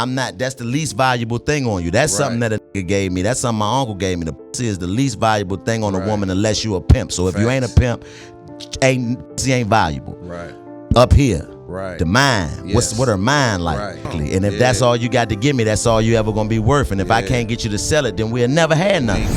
I'm not. That's the least valuable thing on you. That's something that a nigga gave me. That's something my uncle gave me. The pussy is the least valuable thing on a woman unless you a pimp. So if you ain't a pimp, pussy ain't valuable. Right. Up here. Right. The mind. Yes. What her mind like? Right. And if that's all you got to give me, that's all you ever gonna be worth. And if I can't get you to sell it, then we'll never had nothing.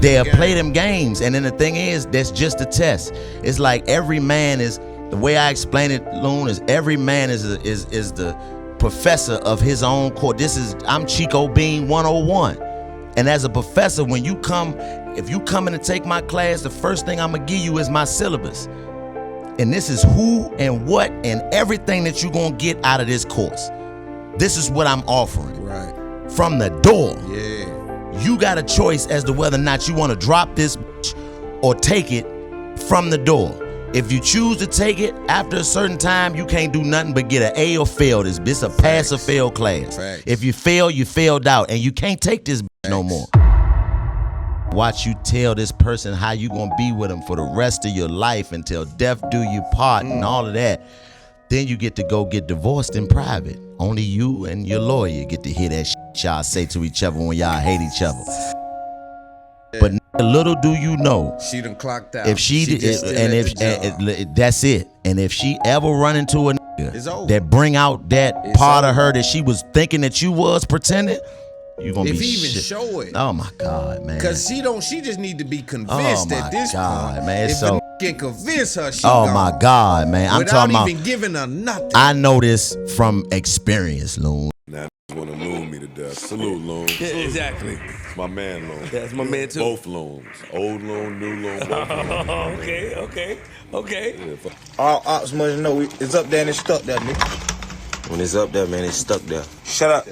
They'll play them games. And then the thing is, that's just a test. It's like every man is, the way I explain it, Loon, is every man is the professor of his own course. I'm Chico Bean 101. And as a professor, when you come, if you come in to take my class, the first thing I'm gonna give you is my syllabus. And this is who and what and everything that you're gonna get out of this course. This is what I'm offering. Right. From the door. Yeah. You got a choice as to whether or not you want to drop this or take it from the door. If you choose to take it, after a certain time, you can't do nothing but get an A or fail this. It's a pass or fail class. Facts. If you fail, you failed out, and you can't take this no more. Watch you tell this person how you gonna be with them for the rest of your life until death do you part and all of that. Then you get to go get divorced in private. Only you and your lawyer get to hear that shit y'all say to each other when y'all hate each other. But little do you know, she done clocked out. If that's it. And if she ever run into a nigga that bring out that part of her that she was thinking that you was pretending, you gonna if be he even shit. show it. Oh my God, man. Cause she just need to be convinced at this point. Man. If So a can convince her, she oh gone. my God, man. I'm talking about even giving her nothing. I know this from experience, Loon. Now want to loon me to death. Salute, Loon. Yeah, exactly. It's my man, Loon. That's my man too. Both Loons. Old Loon, new Loon, both Loons. Okay. Yeah, All ops must know it's up there and it's stuck there, nigga. When it's up there, man, it's stuck there. Shut up.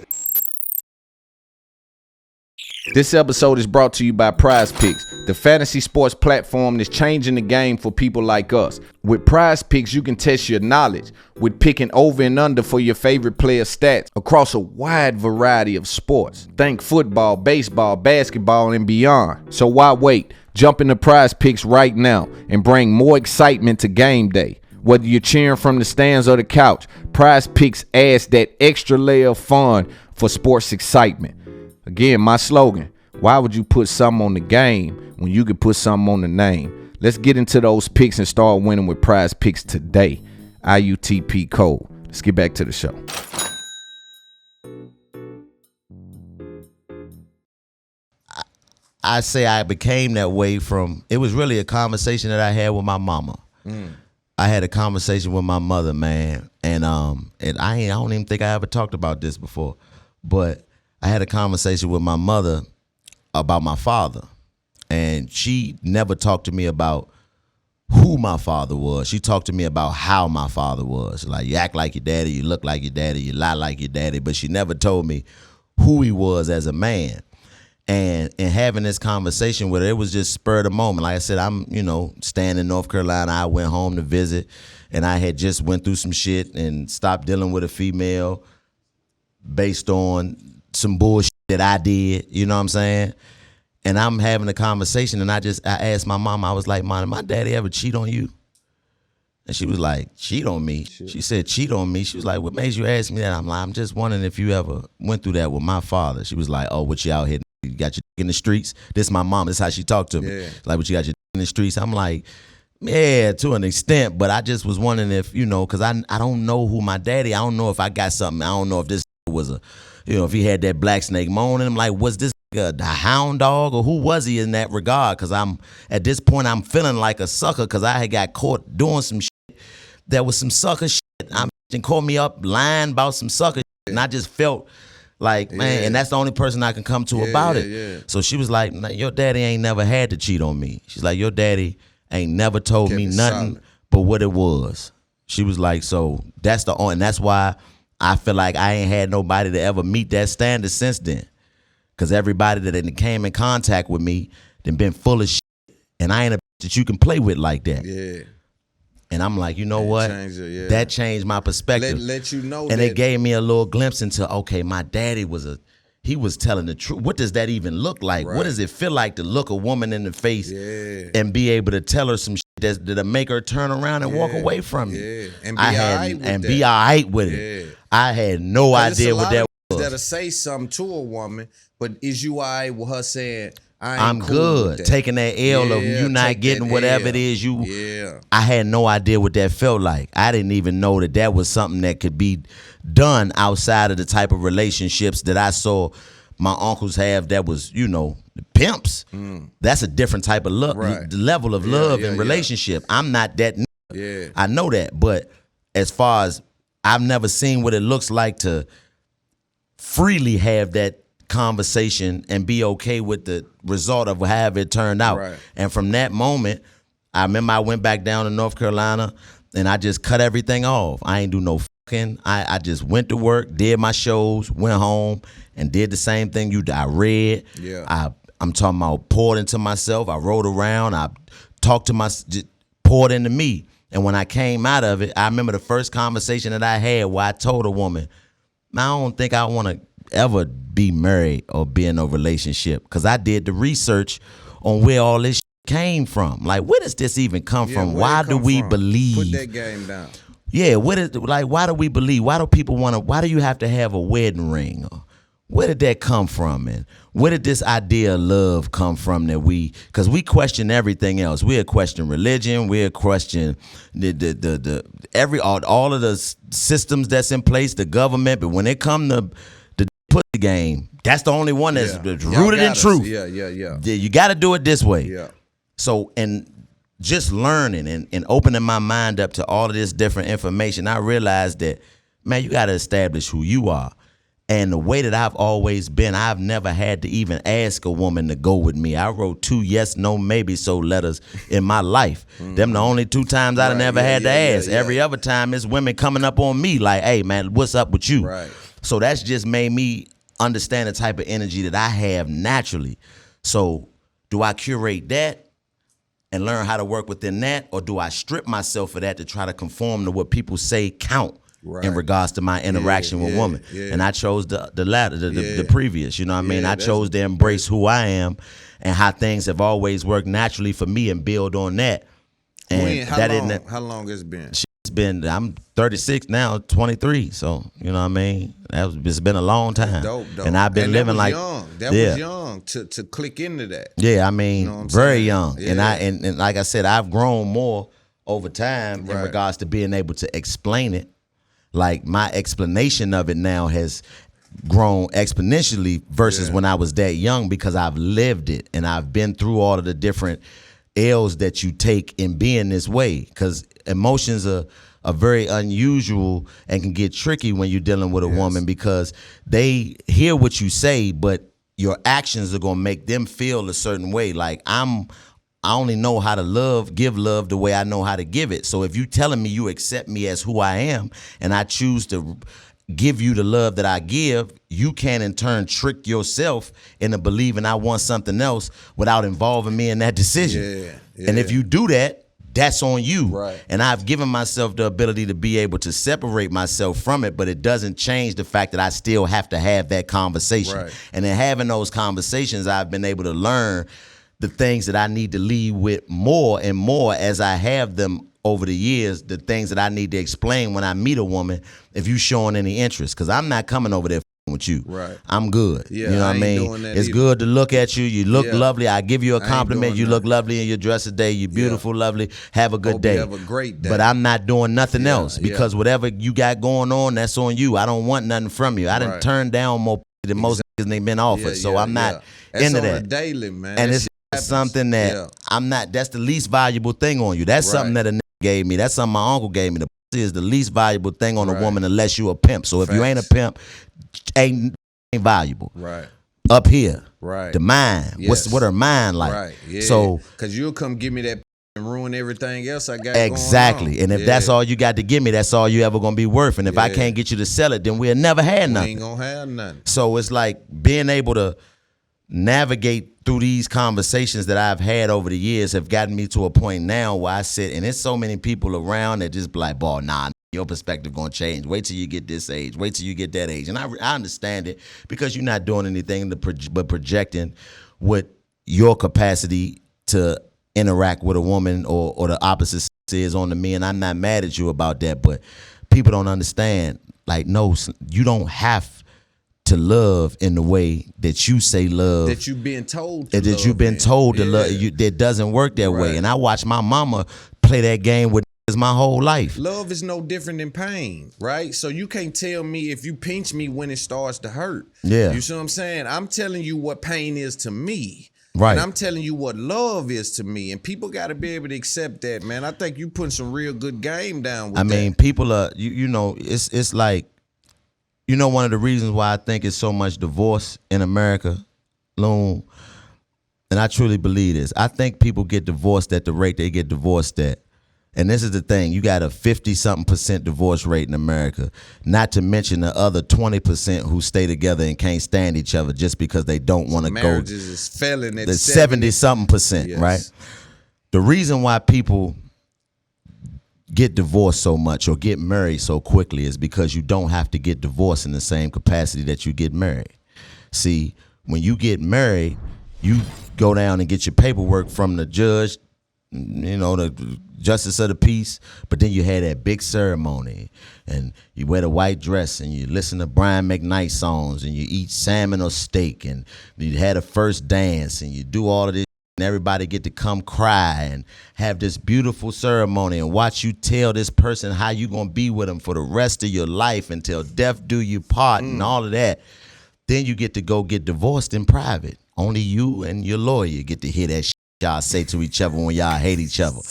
This episode is brought to you by Prize Picks, the fantasy sports platform that's changing the game for people like us. With Prize Picks, you can test your knowledge with picking over and under for your favorite player stats across a wide variety of sports. Think football, baseball, basketball, and beyond. So why wait? Jump into Prize Picks right now and bring more excitement to game day. Whether you're cheering from the stands or the couch, Prize Picks adds that extra layer of fun for sports excitement. Again, my slogan, why would you put something on the game when you could put something on the name? Let's get into those picks and start winning with Prize Picks today. IUTP code. Let's get back to the show. I say I became that way from, it was really a conversation that I had with my mama. I had a conversation with my mother, man, and I don't even think I ever talked about this before, but I had a conversation with my mother about my father, and she never talked to me about who my father was. She talked to me about how my father was. Like, you act like your daddy, you look like your daddy, you lie like your daddy, but she never told me who he was as a man. And having this conversation with her, it was just spur of the moment. Like I said, I'm, staying in North Carolina. I went home to visit, and I had just went through some shit and stopped dealing with a female based on some bullshit that I did, you know what I'm saying? And I'm having a conversation, and I asked my mom, I was like, Mom, did my daddy ever cheat on you? And she was like, cheat on me? She said, cheat on me. She was like, what made you ask me that? I'm like, I'm just wondering if you ever went through that with my father. She was like, oh, what you out here, you got your in the streets? This is my mom, this is how she talked to me. Yeah. Like, what you got your in the streets? I'm like, yeah, to an extent, but I just was wondering if, because I don't know who my daddy, I don't know if I got something, I don't know if this was a, if he had that black snake moan in him, like, was this a hound dog, or who was he in that regard? Because at this point, I'm feeling like a sucker because I had got caught doing some shit that was some sucker shit. And called me up lying about some sucker shit, and I just felt like, man, and that's the only person I can come to about it. Yeah. So she was like, your daddy ain't never had to cheat on me. She's like, your daddy ain't never told me nothing but what it was. She was like, so that's and that's why I feel like I ain't had nobody to ever meet that standard since then. Because everybody that came in contact with me then been full of shit. And I ain't a bitch that you can play with like that. Yeah. And I'm like, you know what? That changed my perspective. Let you know. And it gave me a little glimpse into, okay, my daddy he was telling the truth. What does that even look like? Right. What does it feel like to look a woman in the face and be able to tell her some shit that'll make her turn around and walk away from you. Yeah, and be all right with that. Be all right with it. Yeah. I had no idea what that was. That'll say something to a woman, but is you all right with her saying, I'm cool good. with that. Taking that L of you not getting whatever it is you. Yeah. I had no idea what that felt like. I didn't even know that was something that could be done outside of the type of relationships that I saw my uncles have. That was, the pimps. That's a different type of love, Right. the level of love and relationship. I'm not that. Yeah. I know that, but as far as I've never seen what it looks like to freely have that conversation and be okay with the result of however it turned out. Right. And from that moment, I remember I went back down to North Carolina and I just cut everything off. I ain't do no fucking. I just went to work, did my shows, went home, and did the same thing you did. I read. Yeah. I'm talking about poured into myself. I rode around. I talked to just poured into me. And when I came out of it, I remember the first conversation that I had where I told a woman, I don't think I want to ever be married or be in a relationship, because I did the research on where all this came from. Like, where does this even come from? Why do we believe? Put that game down. Yeah, why do we believe? Why do people want to? Why do you have to have a wedding ring? Or where did that come from? And where did this idea of love come from? Because we question everything else. We'll question religion. We'll question all of the systems that's in place, the government. But when it come to the pussy game, that's the only one that's rooted in truth. Yeah. You got to do it this way. Yeah. So, and just learning and opening my mind up to all of this different information, I realized that, man, you got to establish who you are. And the way that I've always been, I've never had to even ask a woman to go with me. I wrote 2 yes, no, maybe so letters in my life. Them the only 2 times I've never had to ask. Every other time it's women coming up on me like, hey, man, what's up with you? Right. So that's just made me understand the type of energy that I have naturally. So do I curate that and learn how to work within that, or do I strip myself of that to try to conform to what people say count? Right. In regards to my interaction with women. And I chose the latter, the previous, you know what I mean? I chose to embrace who I am and how things have always worked naturally for me and build on that. And how long it's been? I'm 36 now, 23, so, you know what I mean? It's been a long time. Dope. And I've been living like that was young to click into that. Yeah, I mean, You know what I'm very saying? young. Yeah. And like I said, I've grown more over time in regards to being able to explain it. Like, my explanation of it now has grown exponentially versus when I was that young, because I've lived it and I've been through all of the different L's that you take in being this way. Because emotions are very unusual and can get tricky when you're dealing with a woman, because they hear what you say, but your actions are going to make them feel a certain way. Like, I only know how to give love the way I know how to give it. So if you telling me you accept me as who I am and I choose to give you the love that I give, you can in turn trick yourself into believing I want something else without involving me in that decision. Yeah. And if you do that, that's on you. Right. And I've given myself the ability to be able to separate myself from it, but it doesn't change the fact that I still have to have that conversation. Right. And in having those conversations, I've been able to learn the things that I need to lead with more and more as I have them over the years, the things that I need to explain when I meet a woman, if you showing any interest. Because I'm not coming over there with you. Right. I'm good. Yeah, you know what I mean? It's good to look at you. You look lovely. I give you a compliment. You look lovely in your dress today. You're beautiful, lovely. Have a good Hope day. you have a great day. But I'm not doing nothing else, because whatever you got going on, that's on you. I don't want nothing from you. I done turned down more than most niggas they been offered. So I'm not into that. On a daily, man. And it's something that I'm not. That's the least valuable thing on you. That's something that a nigga gave me. That's something my uncle gave me. The pussy is the least valuable thing on a woman unless you a pimp. So if you ain't a pimp, ain't valuable. Right. Up here. Right. The mind. Yes. What her mind like? Right. Yeah. So because you'll come give me that and ruin everything else I got exactly. going on. And if that's all you got to give me, that's all you ever gonna be worth. And if I can't get you to sell it, then we'll never have nothing. We ain't gonna have nothing. So it's like being able to navigate through these conversations that I've had over the years have gotten me to a point now where I sit and there's so many people around that just be like, boy, nah, your perspective gonna change. Wait till you get this age. Wait till you get that age. And I understand it, because you're not doing anything but projecting what your capacity to interact with a woman or the opposite sex is on the men. I'm not mad at you about that, but people don't understand. Like, no, you don't have to love in the way that you say love. That you've been told to that love you've been in. told to love. That doesn't work that way. And I watched my mama play that game with my whole life. Love is no different than pain, right? So you can't tell me if you pinch me when it starts to hurt. Yeah. You see what I'm saying? I'm telling you what pain is to me. Right. And I'm telling you what love is to me. And people got to be able to accept that, man. I think you putting some real good game down with that. I mean, people are, you know, it's like, you know, one of the reasons why I think it's so much divorce in America, Loon, and I truly believe this. I think people get divorced at the rate they get divorced at. And this is the thing, you got a 50-something% divorce rate in America, not to mention the other 20% who stay together and can't stand each other just because they don't want to go. Marriages is failing at the 70-something%, yes. right? The reason why people get divorced so much or get married so quickly is because you don't have to get divorced in the same capacity that you get married. See, when you get married, you go down and get your paperwork from the judge, you know, the justice of the peace, but then you had that big ceremony and you wear the white dress and you listen to Brian McKnight songs and you eat salmon or steak and you had a first dance and you do all of this and everybody get to come cry and have this beautiful ceremony and watch you tell this person how you gonna be with them for the rest of your life until death do you part and all of that. Then you get to go get divorced in private. Only you and your lawyer get to hear that shit y'all say to each other when y'all hate each other.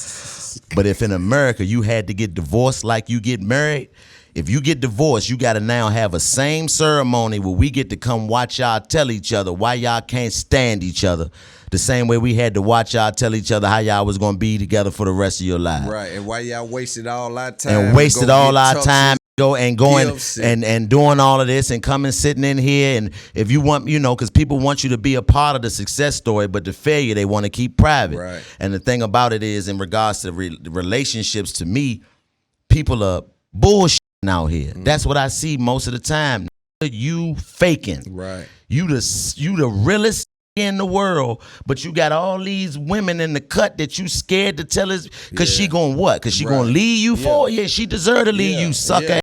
But if in America you had to get divorced like you get married, if you get divorced, you got to now have a same ceremony where we get to come watch y'all tell each other why y'all can't stand each other. The same way we had to watch y'all tell each other how y'all was going to be together for the rest of your life. Right, and why y'all wasted all our time. And wasted all our time going gifts and doing all of this and coming sitting in here. And if you want, you know, because people want you to be a part of the success story, but the failure they want to keep private. Right. And the thing about it is, in regards to relationships, to me, people are bullshitting out here. That's what I see most of the time. You faking. Right. You the realest in the world, but you got all these women in the cut that you scared to tell us because she gonna what? Because she gonna leave you for it? Yeah, she deserve to leave you, sucker.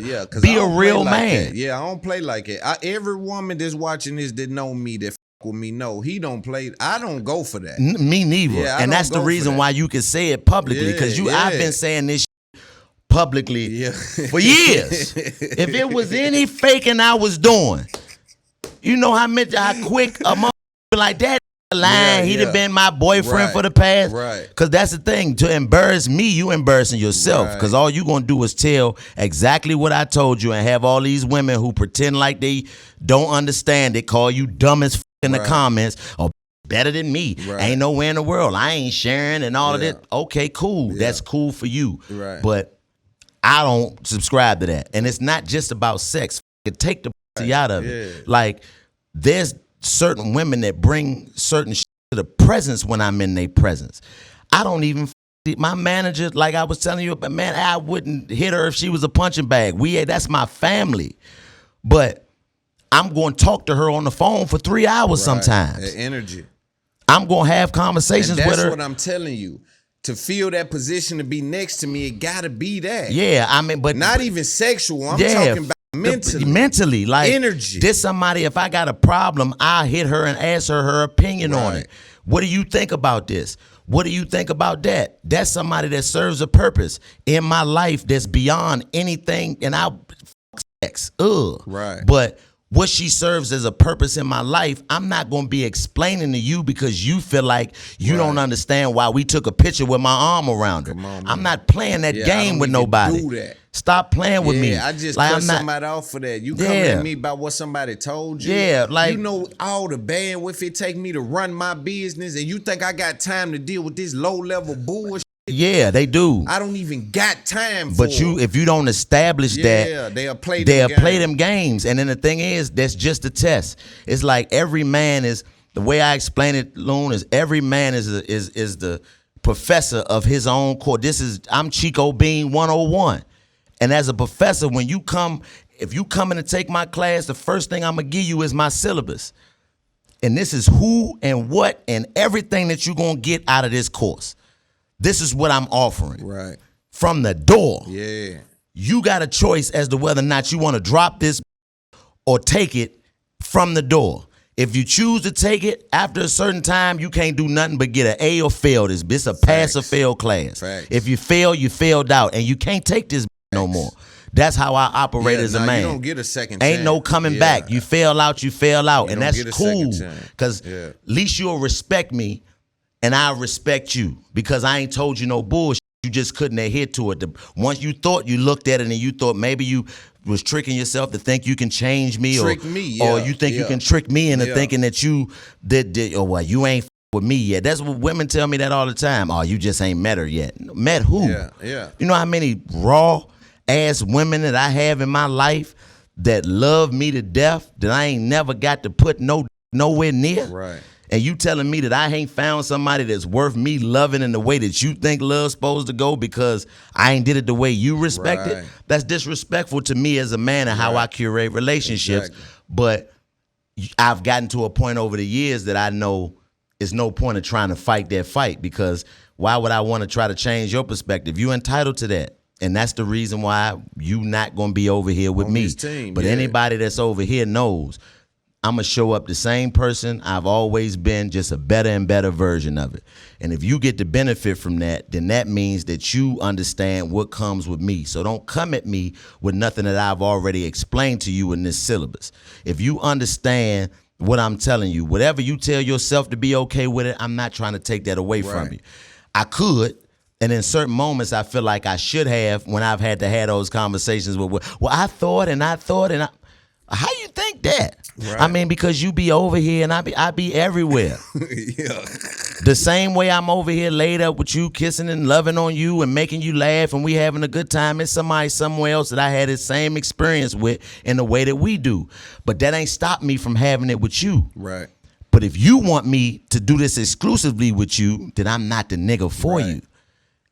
Yeah, because be a real man. Yeah, I don't play like it. Every woman that's watching this that know me, that with me, know he don't play. I don't go for that. Me neither. Yeah, and that's the reason why you can say it publicly, because I've been saying this publicly for years. If it was any faking I was doing, you know how quick a mother like that line, he'd have been my boyfriend for the past. Right. Because that's the thing. To embarrass me, you embarrassing yourself. Because all you going to do is tell exactly what I told you and have all these women who pretend like they don't understand it, call you dumb as f in the comments, or better than me. Ain't nowhere in the world. I ain't sharing and all of that. Okay, cool. That's cool for you. Right. But I don't subscribe to that. And it's not just about sex. Take the pussy out of it. Like, there's certain women that bring certain shit to the presence when I'm in their presence. I don't even my manager, like I was telling you, but man, I wouldn't hit her if she was a punching bag. That's my family. But I'm going to talk to her on the phone for 3 hours sometimes. The energy. I'm going to have conversations with her. That's what I'm telling you. To feel that position, to be next to me, it gotta be that. Yeah, I mean, but not even sexual. I'm talking about mentally, like energy. This somebody, if I got a problem, I hit her and ask her opinion on it. What do you think about this? What do you think about that? That's somebody that serves a purpose in my life that's beyond anything. And I sex, but what she serves as a purpose in my life, I'm not going to be explaining to you because you feel like you don't understand why we took a picture with my arm around her. I'm not playing that game with nobody. Do that. Stop playing with me. I just like, cut somebody off for that. You coming at me about what somebody told you. Yeah, like, you know all the bandwidth it take me to run my business, and you think I got time to deal with this low level bullshit? Yeah, they do. I don't even got time for it. But if you don't establish that, they'll play them games. And then the thing is, that's just a test. It's like every man is, the way I explain it, Loon, is every man is the professor of his own course. I'm Chico Bean 101. And as a professor, when you come, if you come in to take my class, the first thing I'm gonna give you is my syllabus. And this is who and what and everything that you're going to get out of this course. This is what I'm offering. Right. From the door. Yeah. You got a choice as to whether or not you want to drop this or take it from the door. If you choose to take it, after a certain time, you can't do nothing but get an A or fail this. It's a pass or fail class. Facts. If you fail, you failed out, and you can't take this no more. That's how I operate as a man. You don't get a second Ain't chance. no coming back. You fail out, you fail out, and don't that's get a cool. second chance. Because at least you'll respect me, and I'll respect you because I ain't told you no bullshit. You just couldn't adhere to it. Once you thought, you looked at it and you thought maybe you was tricking yourself to think you can change me, Trick or me, or you think you can trick me into thinking that you did or well, you ain't with me yet. That's what women tell me that all the time. Oh, you just ain't met her yet. Met who? Yeah. You know how many raw ass women that I have in my life that love me to death that I ain't never got to put nowhere near? Right. And you telling me that I ain't found somebody that's worth me loving in the way that you think love's supposed to go because I ain't did it the way you respect it? That's disrespectful to me as a man and how I curate relationships. Exactly. But I've gotten to a point over the years that I know it's no point of trying to fight that fight, because why would I want to try to change your perspective? You entitled to that. And that's the reason why you not going to be over here with On me. this team, but anybody that's over here knows I'm going to show up the same person I've always been, just a better and better version of it. And if you get the benefit from that, then that means that you understand what comes with me. So don't come at me with nothing that I've already explained to you in this syllabus. If you understand what I'm telling you, whatever you tell yourself to be okay with it, I'm not trying to take that away from you. I could. And in certain moments, I feel like I should have when I've had to have those conversations with, well, I thought, and how you think that? Right. I mean, because you be over here and I be everywhere. The same way I'm over here laid up with you, kissing and loving on you and making you laugh and we having a good time. It's somebody somewhere else that I had the same experience with in the way that we do. But that ain't stopped me from having it with you. Right. But if you want me to do this exclusively with you, then I'm not the nigga for you.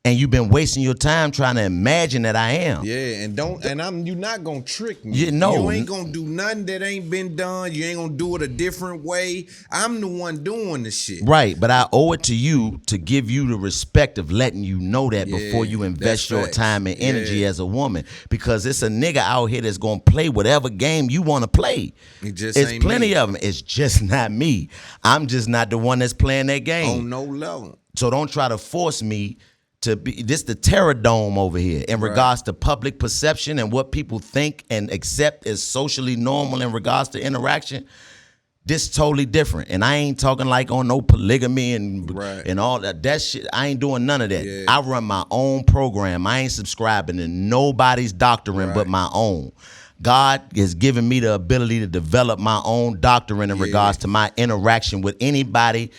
And you've been wasting your time trying to imagine that I am. Yeah, you're not gonna trick me. You ain't gonna do nothing that ain't been done. You ain't gonna do it a different way. I'm the one doing the shit. Right, but I owe it to you to give you the respect of letting you know that before you invest your time and energy as a woman. Because it's a nigga out here that's gonna play whatever game you wanna play. It's plenty of them. It's just not me. I'm just not the one that's playing that game. On no level. So don't try to force me to be the terror dome over here in regards to public perception and what people think and accept as socially normal in regards to interaction. This totally different. And I ain't talking like on no polygamy and all that. That shit, I ain't doing none of that. Yeah. I run my own program. I ain't subscribing to nobody's doctrine but my own. God has given me the ability to develop my own doctrine in regards to my interaction with anybody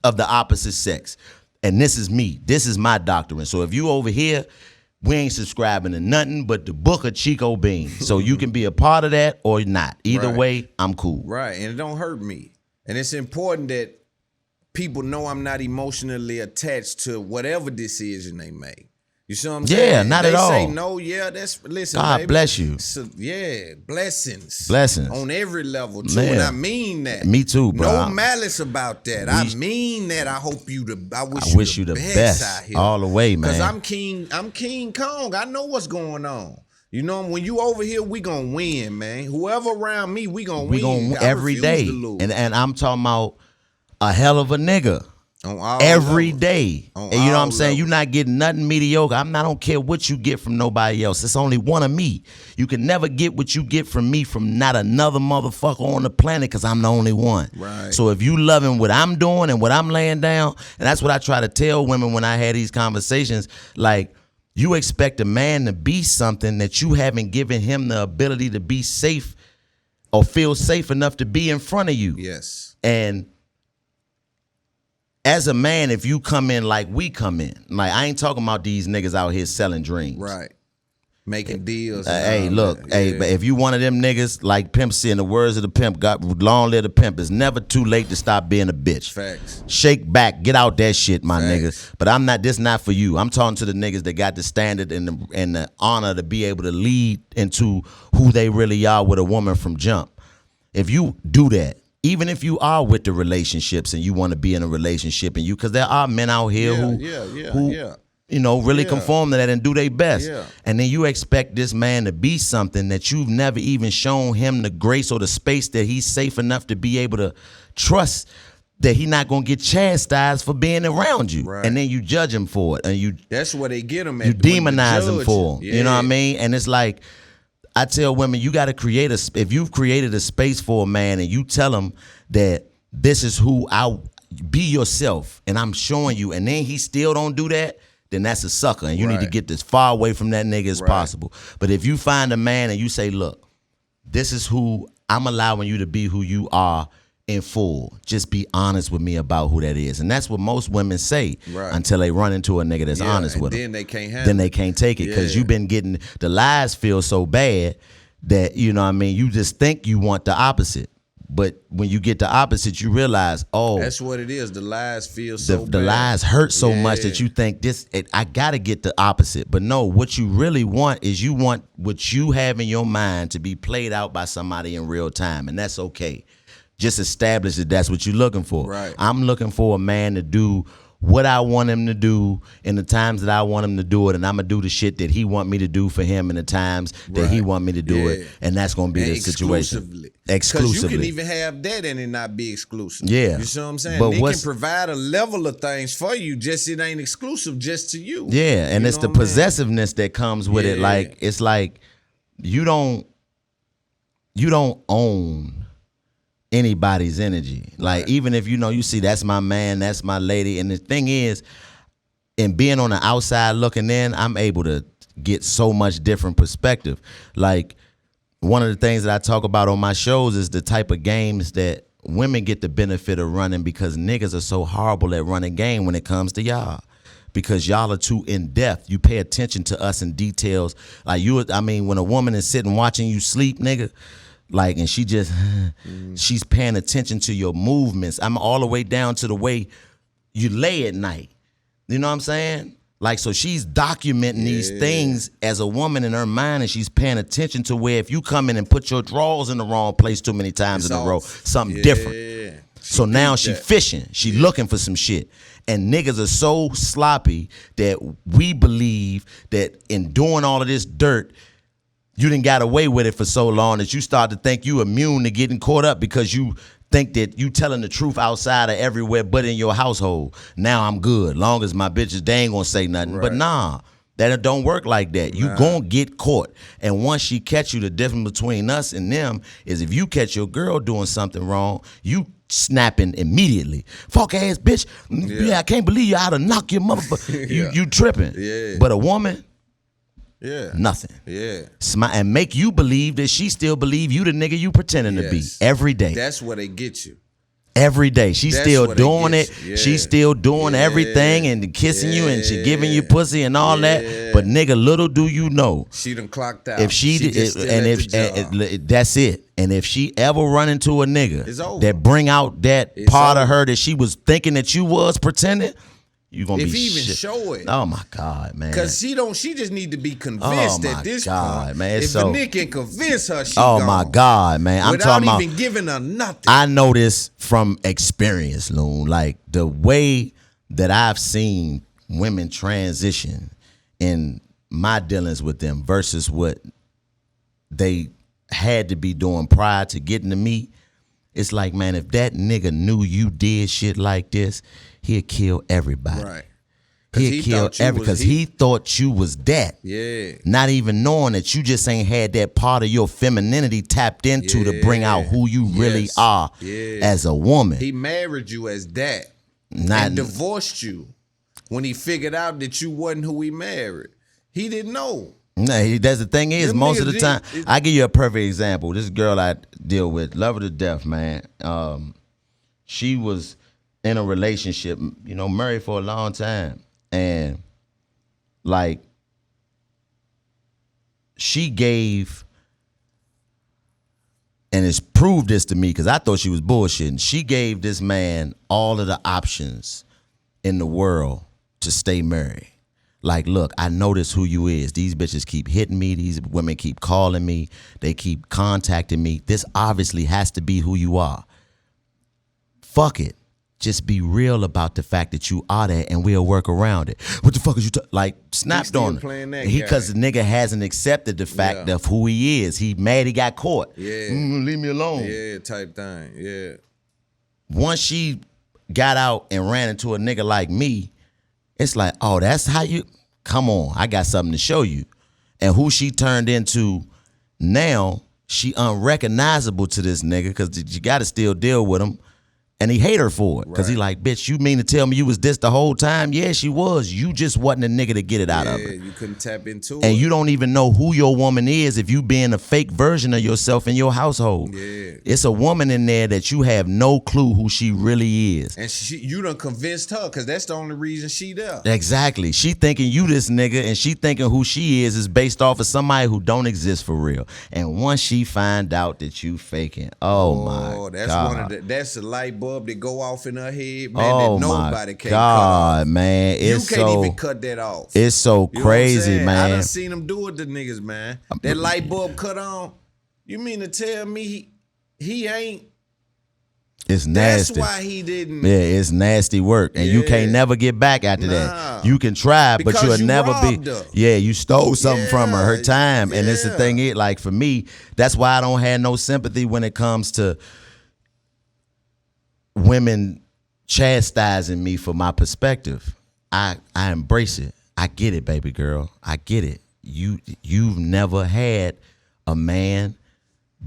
of the opposite sex. And this is me. This is my doctrine. So if you over here, we ain't subscribing to nothing but the book of Chico Bean. So you can be a part of that or not. Either way, I'm cool. Right. And it don't hurt me. And it's important that people know I'm not emotionally attached to whatever decision they make. You see what I'm saying? Yeah, not at all. They say no, listen, God baby, bless you. So, blessings. Blessings. On every level, too. Man. And I mean that. Me too, bro. No malice about that. I mean that. I wish you the best out here. All the way, man. Because I'm King Kong. I know what's going on. You know, when you over here, we gonna win, man. Whoever around me, we gonna win. We gonna win every day. And I'm talking about a hell of a nigga. Every day. And you know what I'm saying? You're not getting nothing mediocre. I don't care what you get from nobody else. It's only one of me. You can never get what you get from me from not another motherfucker on the planet, because I'm the only one. Right. So if you loving what I'm doing and what I'm laying down, and that's what I try to tell women when I had these conversations, like, you expect a man to be something that you haven't given him the ability to be safe or feel safe enough to be in front of you. Yes. And as a man, if you come in like we come in, like, I ain't talking about these niggas out here selling dreams. Right. Making deals. Hey, look, but if you one of them niggas, like Pimp C, in the words of the pimp, long live the pimp, it's never too late to stop being a bitch. Facts. Shake back, get out that shit, my niggas. But this not for you. I'm talking to the niggas that got the standard and the honor to be able to lead into who they really are with a woman from jump. If you do that, even if you are with the relationships and you want to be in a relationship and because there are men out here who you know, really conform to that and do their best. Yeah. And then you expect this man to be something that you've never even shown him the grace or the space that he's safe enough to be able to trust that he not going to get chastised for being around you. Right. And then you judge him for it. And that's where they get him at. You demonize him for it. You know what I mean? And it's like, I tell women, you got to create if you've created a space for a man and you tell him that this is who be yourself and I'm showing you, and then he still don't do that, then that's a sucker, and you need to get as far away from that nigga as possible. But if you find a man and you say, look, this is who I'm allowing you to be, who you are in full, just be honest with me about who that is. And that's what most women say until they run into a nigga that's honest with them. Then they can't handle it. Then they can't take it because you've been getting, the lies feel so bad that, you know what I mean, you just think you want the opposite. But when you get the opposite, you realize, oh, that's what it is. The lies feel so bad. The lies hurt so much that you think I gotta get the opposite. But no, what you really want is you want what you have in your mind to be played out by somebody in real time, and that's okay. Just establish that that's what you're looking for. Right. I'm looking for a man to do what I want him to do in the times that I want him to do it, and I'm gonna do the shit that he want me to do for him in the times that he want me to do it, and that's gonna be the situation. Exclusively. Because you can even have that and it not be exclusive. Yeah. You see what I'm saying? But they can provide a level of things for you, just it ain't exclusive just to you. Yeah, and you it's the possessiveness that comes with it. Like, it's like you don't own anybody's energy. Like, even if you see that's my man, that's my lady. And the thing is, in being on the outside looking in, I'm able to get so much different perspective. Like, one of the things that I talk about on my shows is the type of games that women get the benefit of running because niggas are so horrible at running game when it comes to y'all. Because y'all are too in-depth. You pay attention to us in details. Like, when a woman is sitting watching you sleep, nigga, like, and she just, she's paying attention to your movements. I'm all the way down to the way you lay at night. You know what I'm saying? Like, so she's documenting these things as a woman in her mind, and she's paying attention to where if you come in and put your drawers in the wrong place too many times in a row, something different. So now she fishing. She looking for some shit. And niggas are so sloppy that we believe that in doing all of this dirt, you done got away with it for so long that you start to think you immune to getting caught up because you think that you telling the truth outside of everywhere but in your household. Now I'm good. Long as my bitches, they ain't gonna say nothing. Right. But nah, that don't work like that. You gonna get caught. And once she catch you, the difference between us and them is if you catch your girl doing something wrong, you snapping immediately. Fuck ass bitch. Yeah, I can't believe you ought to knock your motherfucker. You tripping. Yeah. But a woman, nothing. Yeah. Smile and make you believe that she still believe you the nigga you pretending to be every day. That's where they get you. Every day. She's still doing it. Yeah. She's still doing everything and kissing you and she giving you pussy and all that. But nigga, little do you know. She done clocked out. If that's it. And if she ever run into a nigga that bring out that part of her that she was thinking that you was pretending, you gonna if be he even shit. show it. Oh my God, man. Cause she just need to be convinced at this point. Man, if the nigga can convince her, she oh gone. My God, man. I'm without talking even giving her nothing. I know this from experience, Loon. Like the way that I've seen women transition in my dealings with them versus what they had to be doing prior to getting to me. It's like, man, if that nigga knew you did shit like this, he'd kill everybody. Right. He'd kill everybody because he thought you was that. Yeah. Not even knowing that you just ain't had that part of your femininity tapped into to bring out who you really are as a woman. He married you as that and divorced you when he figured out that you wasn't who he married. He didn't know. No, that's the thing is, most of the time, I give you a perfect example. This girl I deal with, love her to death, man. She was in a relationship, married for a long time. And like, she gave, and it's proved this to me because I thought she was bullshitting. She gave this man all of the options in the world to stay married. Like, look, I know this who you is. These bitches keep hitting me. These women keep calling me. They keep contacting me. This obviously has to be who you are. fuck it. Just be real about the fact that you are that, and we'll work around it. What the fuck is you like? Snapped still on playing that it. Because the nigga hasn't accepted the fact of who he is. He mad he got caught. Yeah. Leave me alone. Yeah, type thing. Yeah. Once she got out and ran into a nigga like me, it's like, oh, that's how you. Come on, I got something to show you. And who she turned into now, she unrecognizable to this nigga because you got to still deal with him. And he hate her for it because he like, bitch, you mean to tell me you was this the whole time? Yeah, she was. You just wasn't a nigga to get it out of her. Yeah, you couldn't tap into it. And you don't even know who your woman is if you being a fake version of yourself in your household. Yeah. It's a woman in there that you have no clue who she really is. And you done convinced her because that's the only reason she there. Exactly. She thinking you this nigga, and she thinking who she is based off of somebody who don't exist for real. And once she find out that you faking, oh my that's God. That's a light bulb that go off in her head, man, that nobody can cut God, off. man. It's you can't so, even cut that off. It's so You know crazy, I man. done seen them do it to niggas, man. That light bulb cut on. You mean to tell me he ain't? It's nasty. That's why he didn't. Yeah, it's nasty work. And you can't never get back after that. You can try, but Because you'll never be. robbed her. Yeah, you stole something from her time. And it's the Yeah. thing, like for me, that's why I don't have no sympathy when it comes to women chastising me for my perspective. I embrace it. I get it, baby girl. I get it. You've never had a man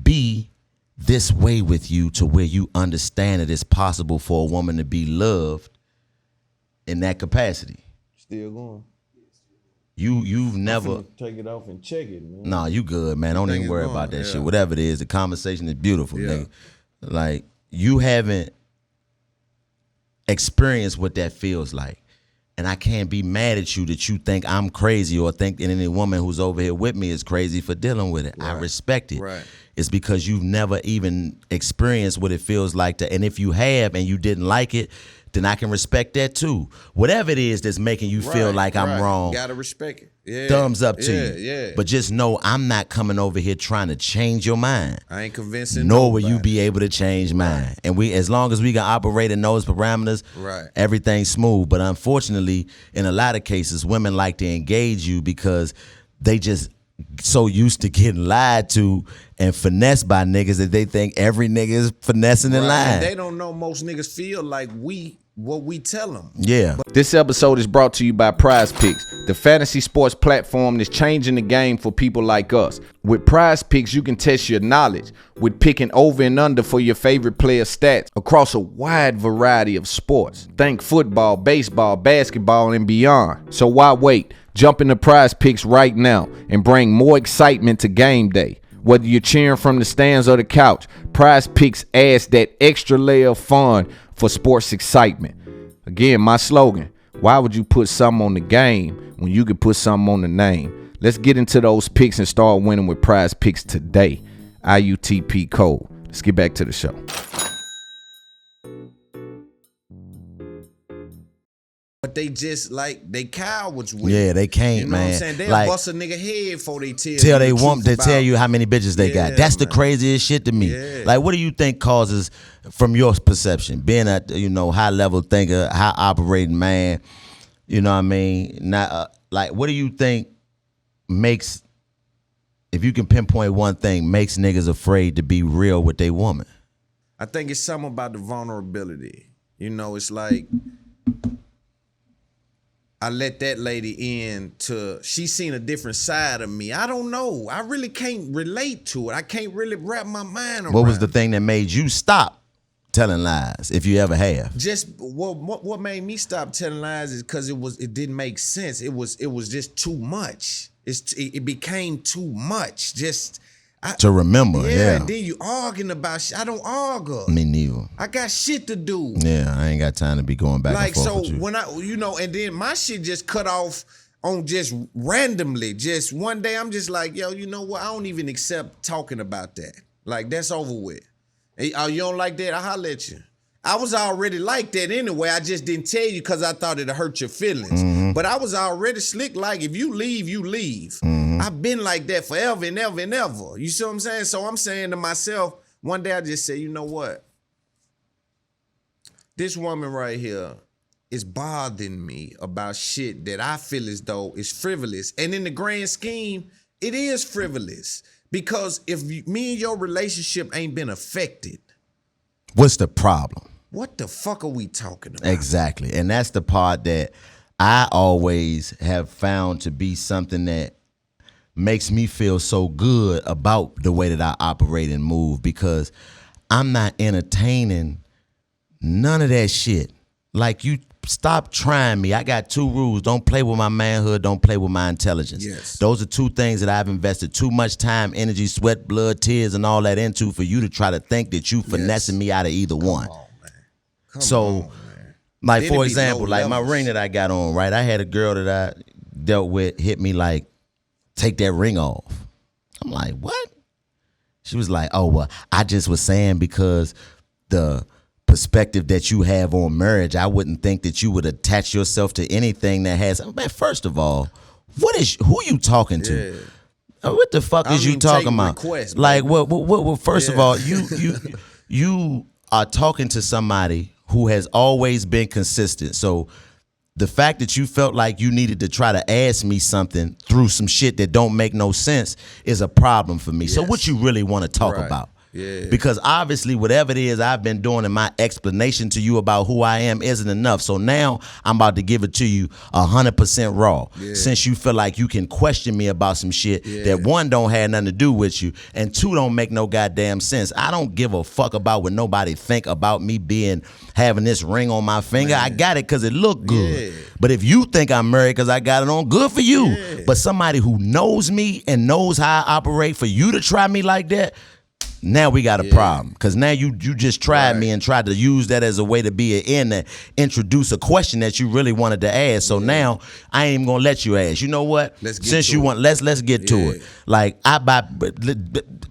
be this way with you to where you understand that it's possible for a woman to be loved in that capacity. Still going. You've never Take it off and check it, man. No, you good, man. Don't even it's worry going, about that yeah. shit. Whatever it is, the conversation is beautiful, Yeah. nigga. Like, you haven't experienced what that feels like. And I can't be mad at you that you think I'm crazy or think that any woman who's over here with me is crazy for dealing with it. I respect it. Right. It's because you've never even experienced what it feels like to, and if you have and you didn't like it, then I can respect that too. Whatever it is that's making you feel like I'm wrong, Gotta respect it. Yeah. thumbs up to you. Yeah. But just know I'm not coming over here trying to change your mind. I ain't convincing Nor will you nobody. be able to change mine. And we, as long as we can operate in those parameters, everything's smooth. But unfortunately, in a lot of cases, women like to engage you because they just so used to getting lied to and finessed by niggas that they think every nigga is finessing and lying. And they don't know most niggas feel like what we tell them. Yeah. This episode is brought to you by Prize Picks, the fantasy sports platform that's changing the game for people like us. With Prize Picks, you can test your knowledge with picking over and under for your favorite player stats across a wide variety of sports. Think football, baseball, basketball, and beyond. So why wait? Jump into Prize Picks right now and bring more excitement to game day. Whether you're cheering from the stands or the couch, Prize Picks adds that extra layer of fun for sports excitement. Again, my slogan, why would you put something on the game when you could put something on the name? Let's get into those picks and start winning with Prize Picks today. IUTP code. Let's get back to the show. But they just like they cowards with Yeah, it. they can't, You know man. what I'm saying? They'll Like, bust a nigga head before they tell they the want truth to tell about you how many bitches they got. That's the man. craziest shit to me. Yeah. Like, what do you think causes, from your perception, being a high level thinker, high operating man? You know what I mean? Not like, what do you think makes, if you can pinpoint one thing, makes niggas afraid to be real with their woman? I think it's something about the vulnerability. You know, it's like I let that lady in she's seen a different side of me. I don't know. I really can't relate to it. I can't really wrap my mind around What was the it. thing that made you stop telling lies, if you ever have? Just what made me stop telling lies is because it didn't make sense. It was just too much. It became too much. Just To remember, yeah. And then you arguing about shit. I don't argue. Me neither. I got shit to do. Yeah, I ain't got time to be going back Like, and forth so with you. when and then my shit just cut off on just randomly. Just one day I'm just like, yo, you know what? I don't even accept talking about that. Like, that's over with. Hey, oh, you don't like that? I'll holler at you. I was already like that anyway. I just didn't tell you because I thought it'd hurt your feelings. Mm-hmm. But I was already slick like, if you leave, you leave. Mm-hmm. I've been like that forever and ever and ever. You see what I'm saying? So I'm saying to myself, one day I just said, you know what? this woman right here is bothering me about shit that I feel as though is frivolous. And in the grand scheme, it is frivolous. Because if me and your relationship ain't been affected, what's the problem? what the fuck are we talking about? Exactly. And that's the part that I always have found to be something that makes me feel so good about the way that I operate and move, because I'm not entertaining none of that shit. Like, you stop trying me. I got 2 rules. Don't play with my manhood. Don't play with my intelligence. Yes. Those are 2 things that I've invested too much time, energy, sweat, blood, tears, and all that into for you to try to think that you finessing me out of either one. Come on, man. Come So, on, man. like, Then for it be example, low like my levels. ring that I got on, right? I had a girl that I dealt with hit me like, take that ring off. I'm like, what? She was like, oh, well, I just was saying because the perspective that you have on marriage, I wouldn't think that you would attach yourself to anything that has. Man, first of all, who you talking to? What the fuck I is you mean, talking take about? requests, Like, baby. what first of all, you are talking to somebody who has always been consistent. So the fact that you felt like you needed to try to ask me something through some shit that don't make no sense is a problem for me. So what you really want to talk Right. about? Yeah. Because obviously whatever it is I've been doing in my explanation to you about who I am isn't enough. So now I'm about to give it to you 100% raw. Since you feel like you can question me about some shit that, 1, don't have nothing to do with you, and 2, don't make no goddamn sense. I don't give a fuck about what nobody think about me having this ring on my finger. I got it because it looked good. But if you think I'm married because I got it on, good for you. But somebody who knows me and knows how I operate, for you to try me like that, now we got a problem, because now you just tried me and tried to use that as a way to be an end to introduce a question that you really wanted to ask. So now I ain't even gonna let you ask. You know what? Let's get Since to you it. want, let's get to it. Like,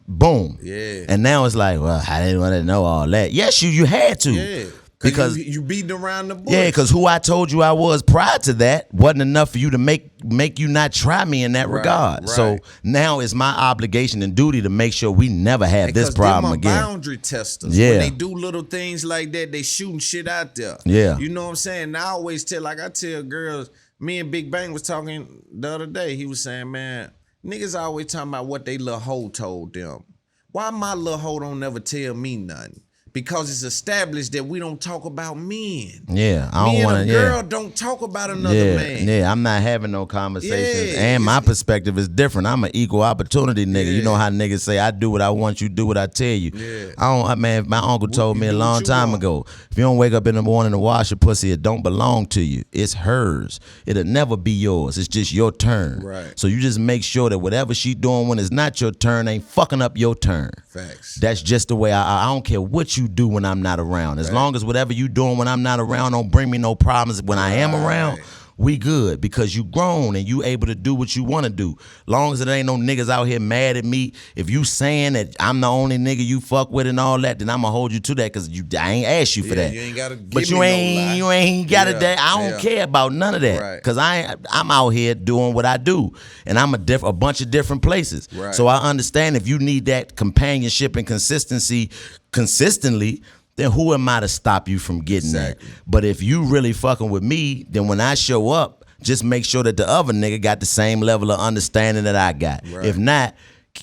boom. Yeah. And now it's like, well, I didn't want to know all that. Yes, you had to. Yeah. Because you beating around the bush. yeah, because who I told you I was prior to that wasn't enough for you to make you not try me in that regard. right. So now it's my obligation and duty to make sure we never have this problem them are again. boundary testers. Yeah. When they do little things like that, they shooting shit out there. Yeah. You know what I'm saying? And I always I tell girls, me and Big Bang was talking the other day. He was saying, man, niggas always talking about what they little hoe told them. Why my little hoe don't never tell me nothing? Because it's established that we don't talk about men. Yeah, I Me don't and want a to. girl Yeah, don't talk about another man. yeah, I'm not having no conversations, Yeah, and my perspective is different. I'm an equal opportunity nigga. You know how niggas say, I do what I want, you do what I tell you. Yeah. Man, my uncle told me you a do long what you time want. ago, if you don't wake up in the morning and wash your pussy, it don't belong to you. It's hers. It'll never be yours. It's just your turn. Right. So you just make sure that whatever she doing when it's not your turn ain't fucking up your turn. Facts. That's just the way I don't care what you do when I'm not around. As long as whatever you doing when I'm not around don't bring me no problems when I am around, we good, because you grown and you able to do what you want to do. Long as it ain't no niggas out here mad at me. If you saying that I'm the only nigga you fuck with and all that, then I'ma hold you to that, because I ain't asked you for that. You ain't gotta give But me you no ain't lie. you ain't got it Yeah, that. I don't yeah. care about none of that, Right. because I'm out here doing what I do, and I'm a bunch of different places. Right. So I understand if you need that companionship and consistency consistently, then who am I to stop you from getting Exactly. that? But if you really fucking with me, then when I show up, just make sure that the other nigga got the same level of understanding that I got. Right. If not,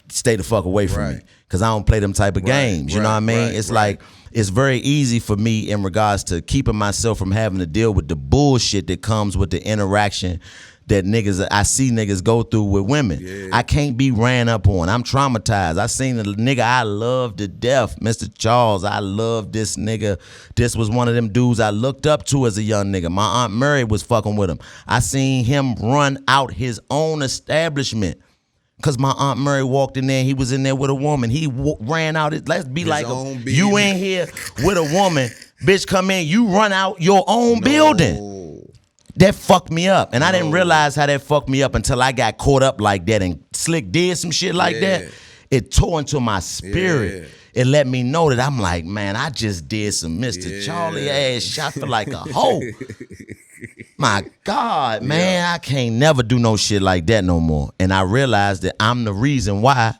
stay the fuck away from me, Right. because I don't play them type of games. You know what I mean? It's like, it's very easy for me in regards to keeping myself from having to deal with the bullshit that comes with the interaction that I see niggas go through with women. I can't be ran up on. I'm traumatized. I seen a nigga I love to death, Mr. Charles. I love this nigga. This was one of them dudes I looked up to as a young nigga. My Aunt Mary was fucking with him. I seen him run out his own establishment, because my Aunt Mary walked in there and he was in there with a woman. He ran out. Let's be like, own you business. in here with a woman, bitch, come in, you run out your own building. That fucked me up. And I didn't realize how that fucked me up until I got caught up like that and Slick did some shit like that. It tore into my spirit. It let me know that I'm like, man, I just did some Mr. Charlie ass shit. I feel like a hoe. My God, man, I can't never do no shit like that no more. And I realized that I'm the reason why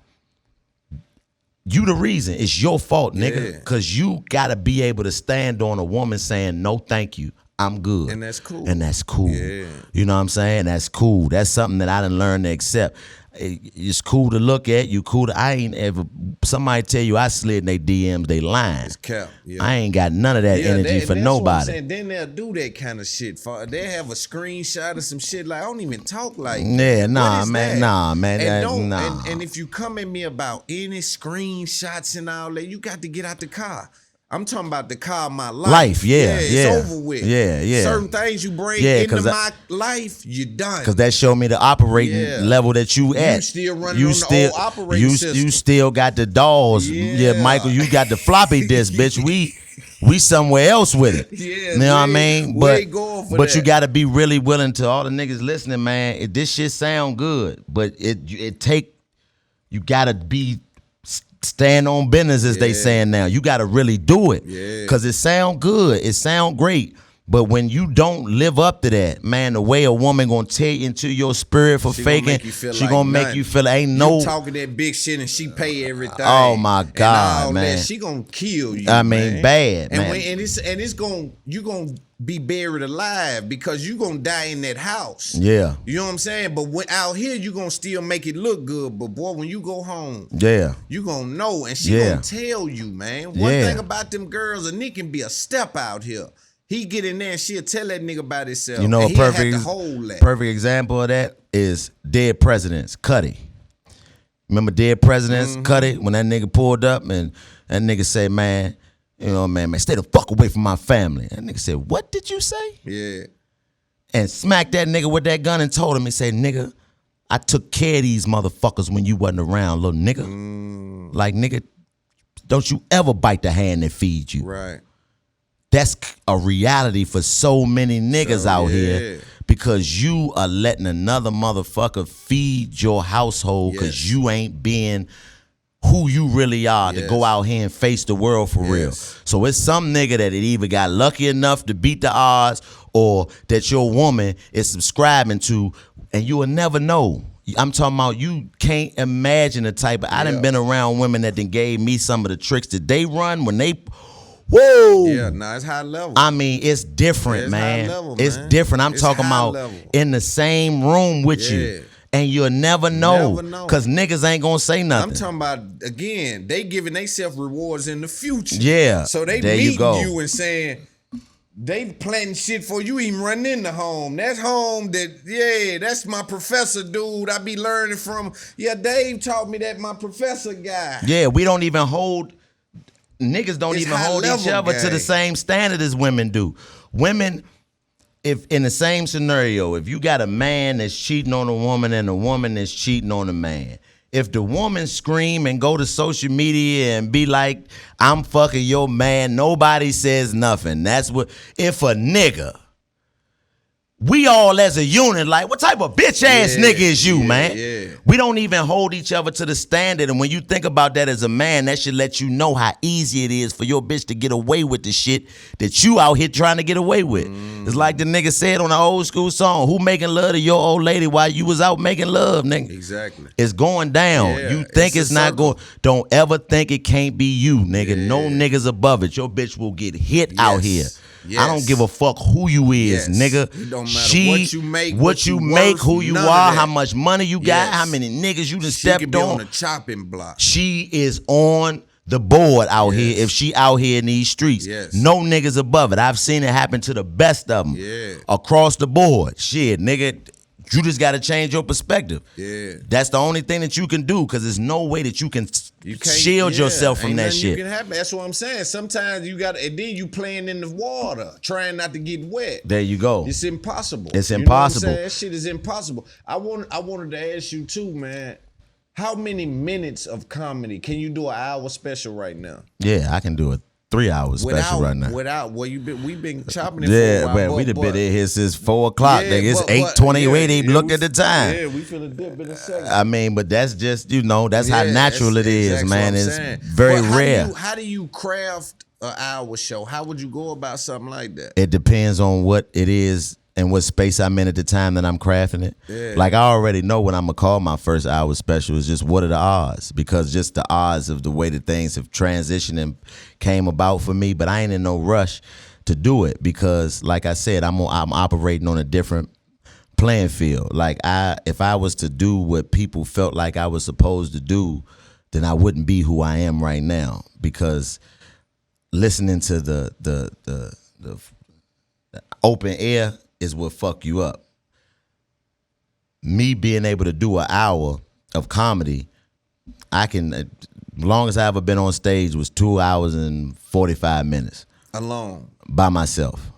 you the reason. It's your fault, nigga. Yeah. Cause you gotta be able to stand on a woman saying, no, thank you. I'm good. And that's cool. And that's cool. Yeah. You know what I'm saying? That's cool. That's something that I done learned to accept. It's cool to look at. You cool to, I ain't ever, somebody tell you I slid in they DMs, they lying. It's cap. Yeah. I ain't got none of that energy for that's nobody. What I'm saying. Then they'll do that kind of shit. They'll have a screenshot of some shit like, I don't even talk like that. Yeah, nah, What is man, that? nah, man, And, that- don't, nah. and if you come at me about any screenshots and all that, you got to get out the car. I'm talking about the car of my life. Yeah, it's yeah. over with. Yeah, yeah. Certain things you bring Yeah, into 'cause my life, you're done. Cause that showed me the operating Yeah. level that you at. You still running on the old operating system. You still got the dolls. Yeah. Yeah. Michael, you got the floppy disk, bitch. We somewhere else with it. Yeah, you know what I we mean? ain't going for but you that. gotta be really willing to all the niggas listening, man. This shit sound good, but it take, you gotta be stand on business, as they saying now. You gotta really do it. Yeah. Cause it sound good. It sound great. But when you don't live up to that, man, the way a woman gonna tear into your spirit for She gonna faking, make you feel she like gonna make nothing. you feel ain't no. You talking that big shit and she pay everything. Oh, my and God, all man. That, she gonna kill you. I mean, man. bad, and man. It's gonna you gonna be buried alive because you gonna die in that house. Yeah, You know what I'm saying? But when out here you gonna still make it look good. But boy, when you go home, yeah. you gonna know, and she Yeah. gonna tell you, man. One Yeah. thing about them girls, a nigga can be a step out here. He get in there and she'll tell that nigga about himself. You know, and a he'll perfect have to hold that. perfect example of that is Dead Presidents, Cuddy. Remember Dead Presidents, Mm-hmm. Cuddy, when that nigga pulled up and that nigga said, man, you know, man, stay the fuck away from my family. That nigga said, what did you say? Yeah. And smacked that nigga with that gun and told him, he said, nigga, I took care of these motherfuckers when you wasn't around, little nigga. Like, nigga, don't you ever bite the hand that feeds you. Right. That's a reality for so many niggas out here because you are letting another motherfucker feed your household because Yes. you ain't being who you really are to Yes. go out here and face the world for real. Yes. So it's some nigga that it either got lucky enough to beat the odds or that your woman is subscribing to, and you will never know. I'm talking about you can't imagine the type of, I done been around women that done gave me some of the tricks that they run when they, whoa. Yeah, nah, it's high level. I mean, it's different, Yeah, it's man. high level, It's man. different. I'm It's talking high about level. in the same room with Yeah. you. And you'll never know. Never know. Cause niggas ain't gonna say nothing. I'm talking about, again, they giving themselves rewards in the future. Yeah, So they there you meeting go. you and saying, they planting shit for you even running in the home. That's home that, yeah, that's my professor dude I be learning from. Yeah, Dave taught me that, my professor guy. Yeah, we don't even hold, niggas don't It's even high hold each level other to the game. same standard as women do. Women, if in the same scenario, if you got a man that's cheating on a woman and a woman that's cheating on a man, if the woman scream and go to social media and be like, I'm fucking your man, nobody says nothing. That's what, if a nigga, we all as a unit, like, what type of bitch ass Yeah, nigga is you, yeah, man? yeah. We don't even hold each other to the standard. And when you think about that as a man, that should let you know how easy it is for your bitch to get away with the shit that you out here trying to get away with. It's like the nigga said on the old school song, who making love to your old lady while you was out making love, nigga? Exactly. It's going down. Yeah, You think it's it's a not circle. going. Don't ever think it can't be you, nigga. No niggas above it. Your bitch will get hit out here. Yes. I don't give a fuck who you is, Yes. nigga. It don't matter what you make, what you make, worth, who you none of are, that. how much money you got, Yes. how many niggas you done She could stepped be on on. the chopping block. She is on the board out Yes. here if she out here in these streets. Yes. No niggas above it. I've seen it happen to the best of them. Yeah. Across the board. Shit, nigga, you just got to change your perspective. Yeah. That's the only thing that you can do because there's no way that you can You can't shield yeah, yourself from ain't that nothing shit. You can happen. That's what I'm saying. Sometimes you got, and then you playing in the water, trying not to get wet. There you go. It's impossible. It's You know what I'm impossible. saying? That shit is impossible. I wanted to ask you too, man. How many minutes of comedy can you do an hour special right now? Yeah, I can do a 3-hour special right now. We've been chopping it for a Yeah, while. man, we done been in here since 4 o'clock, Yeah, nigga. It's but- 8:20. We ain't yeah, even yeah, looked we- at the time. Yeah, we finna dip in a second. I mean, but that's just, that's how Yeah, natural that's it is, exactly man. what I'm It's saying. very But rare. How do you craft an hour show? How would you go about something like that? It depends on what it is and what space I'm in at the time that I'm crafting it. Yeah. Like I already know what I'm gonna call my first hour special is just what are the odds? Because just the odds of the way that things have transitioned and came about for me. But I ain't in no rush to do it because, like I said, I'm operating on a different playing field. Like if I was to do what people felt like I was supposed to do, then I wouldn't be who I am right now. Because listening to the open air is what fuck you up. Me being able to do an hour of comedy, I can, as long as I ever been on stage was 2 hours and 45 minutes alone by myself.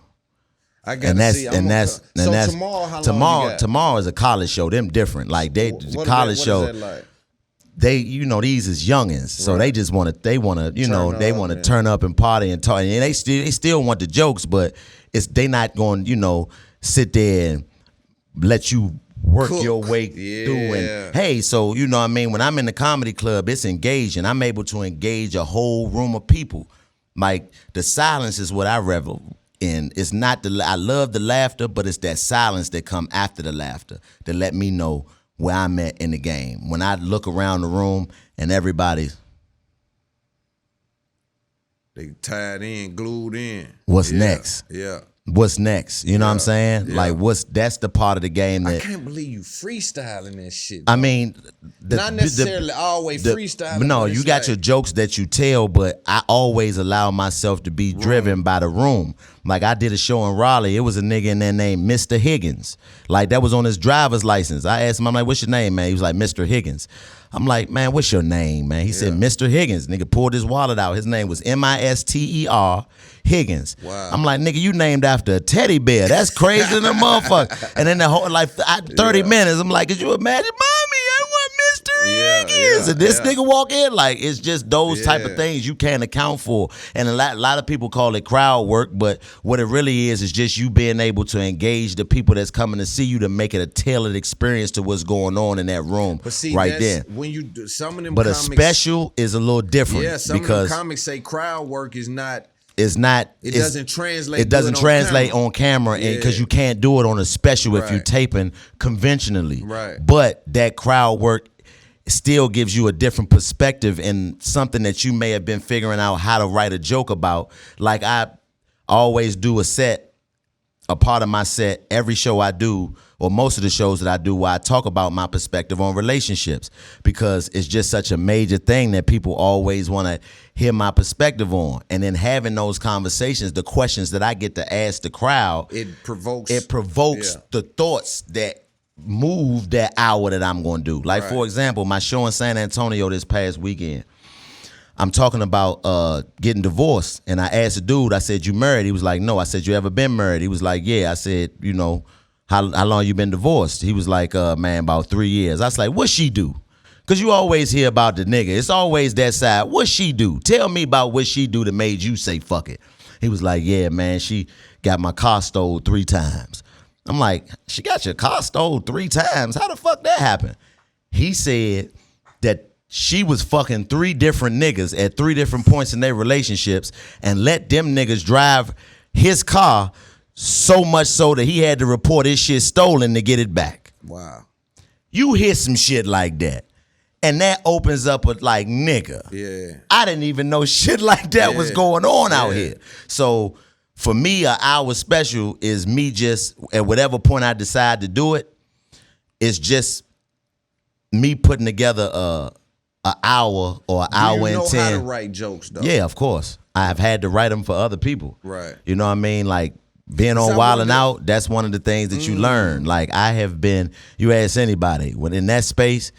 I gotta see. Tomorrow, how long you got? Tomorrow is a college show. Them different. Like the college show. What is that like? They, these is youngins, so they just want to, turn up and party and talk, and they still want the jokes, but they not going, sit there and let you work your way through. And hey, so when I'm in the comedy club, it's engaging. I'm able to engage a whole room of people. Like the silence is what I revel in. It's not I love the laughter, but it's that silence that come after the laughter that let me know where I'm at in the game. When I look around the room and everybody's they tied in, glued in. What's next? Yeah. What's next? You know what I'm saying? Yeah. Like that's the part of the game that I can't believe you freestyling that shit. I mean, not necessarily always freestyling. No, you got your jokes that you tell, but I always allow myself to be driven by the room. Like I did a show in Raleigh. It was a nigga in there named Mr. Higgins. Like that was on his driver's license. I asked him, I'm like, what's your name, man? He was like, Mr. Higgins. I'm like, man, what's your name, man? He said, Mr. Higgins. Nigga pulled his wallet out. His name was Mister Higgins. Wow. I'm like, nigga, you named after a teddy bear. That's crazy than a motherfucker. And then the whole, 30 minutes, I'm like, could you imagine, mommy, I want Mr. Higgins. And this nigga walk in, like, it's just those type of things you can't account for. And a lot of people call it crowd work, but what it really is just you being able to engage the people that's coming to see you to make it a tailored experience to what's going on in that room there. When you do some of them but comics, a special is a little different. Yeah, some of them comics say crowd work is not. It's not. It doesn't translate. It doesn't translate on camera, because you can't do it on a special if you're taping conventionally. Right. But that crowd work still gives you a different perspective and something that you may have been figuring out how to write a joke about. Like I always do a part of my set, every show I do, or most of the shows that I do, where I talk about my perspective on relationships, because it's just such a major thing that people always want to hear my perspective on. And then having those conversations, the questions that I get to ask the crowd, it provokes the thoughts that move that hour that I'm going to do. Like, for example, my show in San Antonio this past weekend, I'm talking about getting divorced, and I asked the dude, I said, you married? He was like, no. I said, you ever been married? He was like, yeah. I said, how long you been divorced? He was like, man, about 3 years. I was like, what she do? Because you always hear about the nigga. It's always that side. What she do? Tell me about what she do that made you say fuck it. He was like, yeah, man, she got my car stole 3 times. I'm like, she got your car stole 3 times? How the fuck that happened? He said that she was fucking 3 different niggas at 3 different points in their relationships and let them niggas drive his car so much so that he had to report his shit stolen to get it back. Wow. You hear some shit like that, and that opens up a nigga. Yeah. I didn't even know shit like that was going on out here. So for me, an hour special is me just, at whatever point I decide to do it, it's just me putting together an hour or an hour and 10. You know how to write jokes, though. Yeah, of course. I've had to write them for other people. Right. You know what I mean? Like, being on Wild and Out, that's one of the things that you learn. Like, I have been, you ask anybody, when in that space,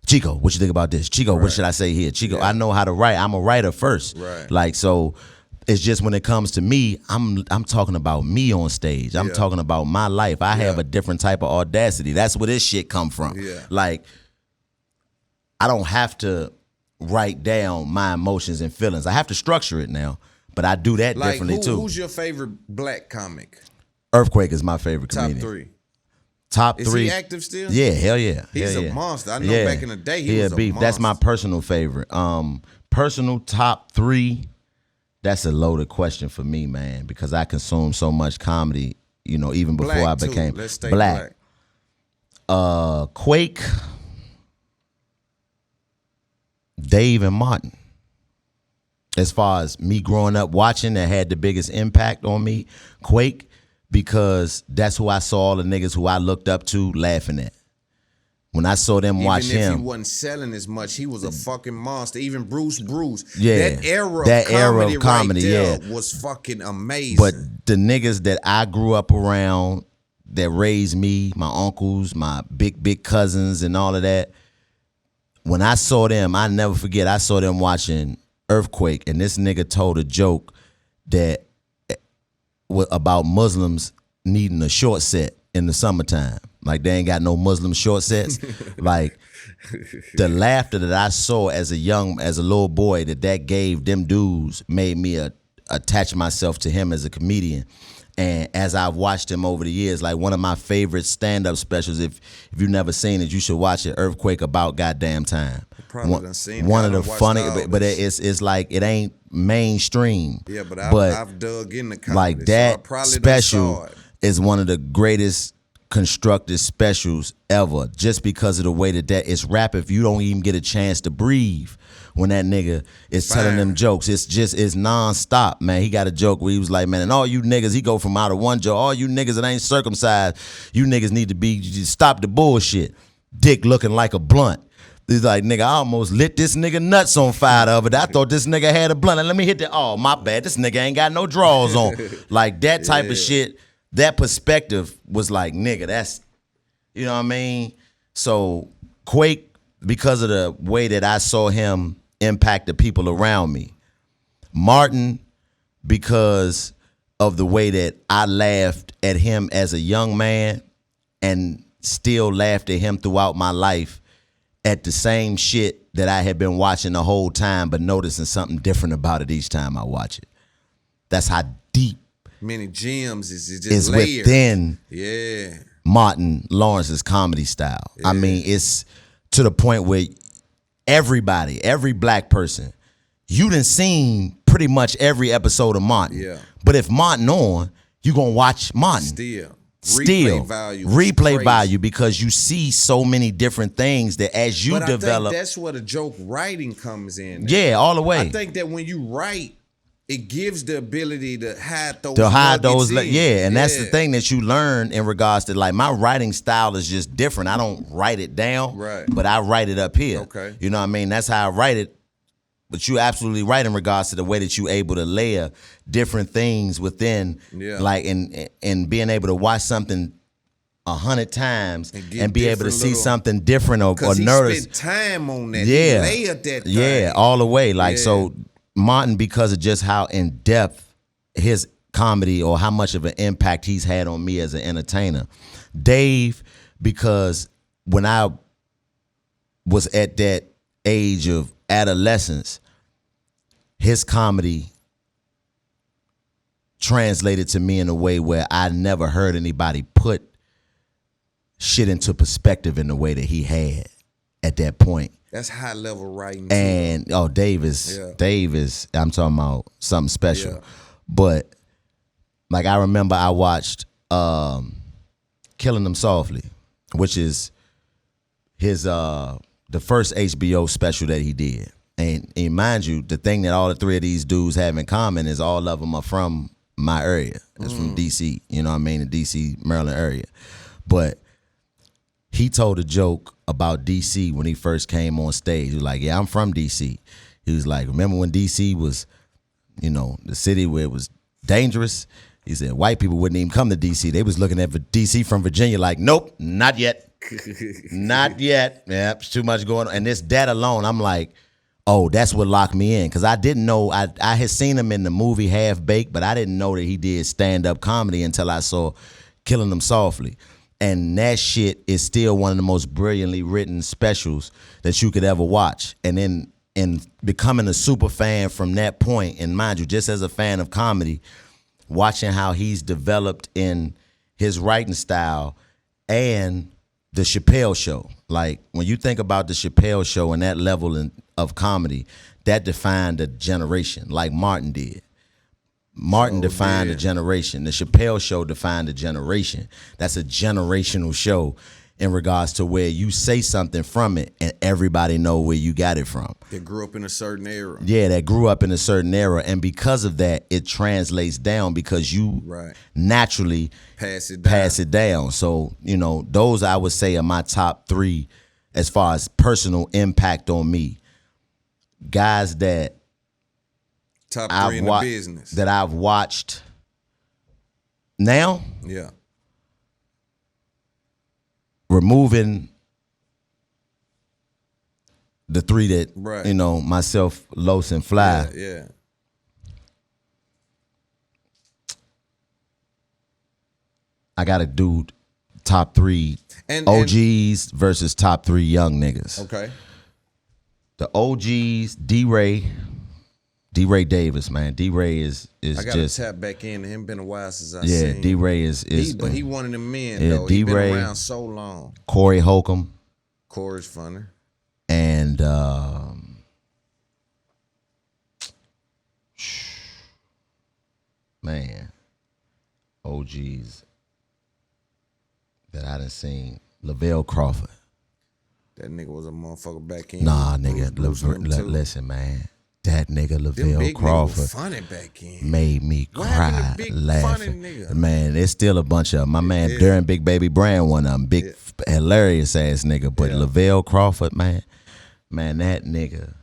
Chico, what you think about this? Chico, what should I say here? Chico, I know how to write. I'm a writer first. Right. Like, so it's just when it comes to me, I'm talking about me on stage. I'm talking about my life. I have a different type of audacity. That's where this shit come from. Yeah. Like, I don't have to write down my emotions and feelings. I have to structure it now. But I do that differently too. Who's your favorite black comic? Earthquake is my favorite comedian. Top 3. Is he active still? Yeah, hell yeah. He's a monster. I know back in the day he was a monster. That's my personal favorite. Personal top 3, that's a loaded question for me, man, because I consume so much comedy you know, even before Black I too. became Let's stay black. Quake, Dave, and Martin. As far as me growing up watching, that had the biggest impact on me, Quake, because that's who I saw all the niggas who I looked up to laughing at. When I saw them watch Even if him, he wasn't selling as much, he was a fucking monster. Even Bruce, yeah, that era of comedy right there was fucking amazing. But the niggas that I grew up around, that raised me, my uncles, my big cousins, and all of that. When I saw them, I never forget. I saw them watching Earthquake, and this nigga told a joke that about Muslims needing a short set in the summertime. Like they ain't got no Muslim short sets. Like the laughter that I saw as a little boy that gave them dudes made me attach myself to him as a comedian. And as I've watched him over the years, like one of my favorite stand-up specials, if you've never seen it, you should watch it. Earthquake About Goddamn Time. Probably done seen it. One of the funny, but it's like it ain't mainstream. Yeah, but I've dug in the comedy. Like that special is one of the greatest constructed specials ever, just because of the way that it's rap. If you don't even get a chance to breathe when that nigga is telling them jokes, it's nonstop, man. He got a joke where he was like, man, and all you niggas, he go from out of one joke, all you niggas that ain't circumcised, you niggas need to stop the bullshit. Dick looking like a blunt. He's like, nigga, I almost lit this nigga nuts on fire the other day. I thought this nigga had a blunt. And let me hit that. Oh, my bad. This nigga ain't got no drawers on. Like that type of shit. That perspective was like, nigga, that's, you know what I mean? So Quake, because of the way that I saw him impact the people around me. Martin, because of the way that I laughed at him as a young man and still laughed at him throughout my life at the same shit that I had been watching the whole time, but noticing something different about it each time I watch it. That's how deep many gems is just layered within yeah. Martin Lawrence's comedy style. Yeah. I mean, it's to the point where everybody, every black person, you done seen pretty much every episode of Martin. Yeah. But if Martin on, you gonna watch Martin. Replay value because you see so many different things that as you develop. I think that's where the joke writing comes in. Yeah, all the way. I think that when you write, it gives the ability to hide those. And that's the thing that you learn in regards to, like, my writing style is just different. I don't write it down, right, but I write it up here. Okay, you know what I mean? That's how I write it. But you absolutely right in regards to the way that you able to layer different things within, like, and being able to watch something 100 times and be able to see something different or notice. Spent time on that. Yeah, he layered that thing. Yeah, all the way. Like so. Martin, because of just how in depth his comedy or how much of an impact he's had on me as an entertainer. Dave, because when I was at that age of adolescence, his comedy translated to me in a way where I never heard anybody put shit into perspective in the way that he had at that point. That's high level writing. And Dave is, I'm talking about something special. Yeah. But like I remember I watched Killing Them Softly, which is his the first HBO special that he did. And mind you, the thing that all the three of these dudes have in common is all of them are from my area. It's from DC, you know what I mean, the DC, Maryland area. But he told a joke about DC when he first came on stage. He was like, yeah, I'm from DC. He was like, remember when DC was, you know, the city where it was dangerous? He said white people wouldn't even come to DC. They was looking at DC from Virginia like, nope, not yet. Not yet. Yeah, it's too much going on. And that alone, I'm like, oh, that's what locked me in. Because I didn't know, I had seen him in the movie Half Baked, but I didn't know that he did stand-up comedy until I saw Killing Them Softly. And that shit is still one of the most brilliantly written specials that you could ever watch. And then in becoming a super fan from that point, and mind you, just as a fan of comedy, watching how he's developed in his writing style and the Chappelle Show. Like, when you think about the Chappelle Show and that level of comedy, that defined a generation like Martin did. Martin defined a generation. The Chappelle Show defined a generation. That's a generational show in regards to where you say something from it and everybody know where you got it from. That grew up in a certain era. Yeah, that grew up in a certain era. And because of that, it translates down because you naturally pass it down. So, you know, those I would say are my top 3 as far as personal impact on me. Guys that top 3 in the business that I've watched now. Yeah. Removing the 3 that, you know, myself, Los, and Fly. Yeah. I got to do top 3 OGs versus top 3 young niggas. Okay. The OGs, D-Ray Davis, man. D-Ray is I gotta just tap back in. It ain't been a while since I seen. Yeah, D-Ray is but he one of them men yeah, though. He D-Ray, been around so long. Corey Holcomb. Corey's funny. And man, OGs that I done seen. Lavelle Crawford. That nigga was a motherfucker back in. Nah, nigga, listen, man. That nigga Lavelle Crawford funny back in. made me cry laughing. Nigga? Man, there's still a bunch of them. My man Darren Big Baby Brand, one of them, big hilarious ass nigga. But Lavelle Crawford, man, that nigga,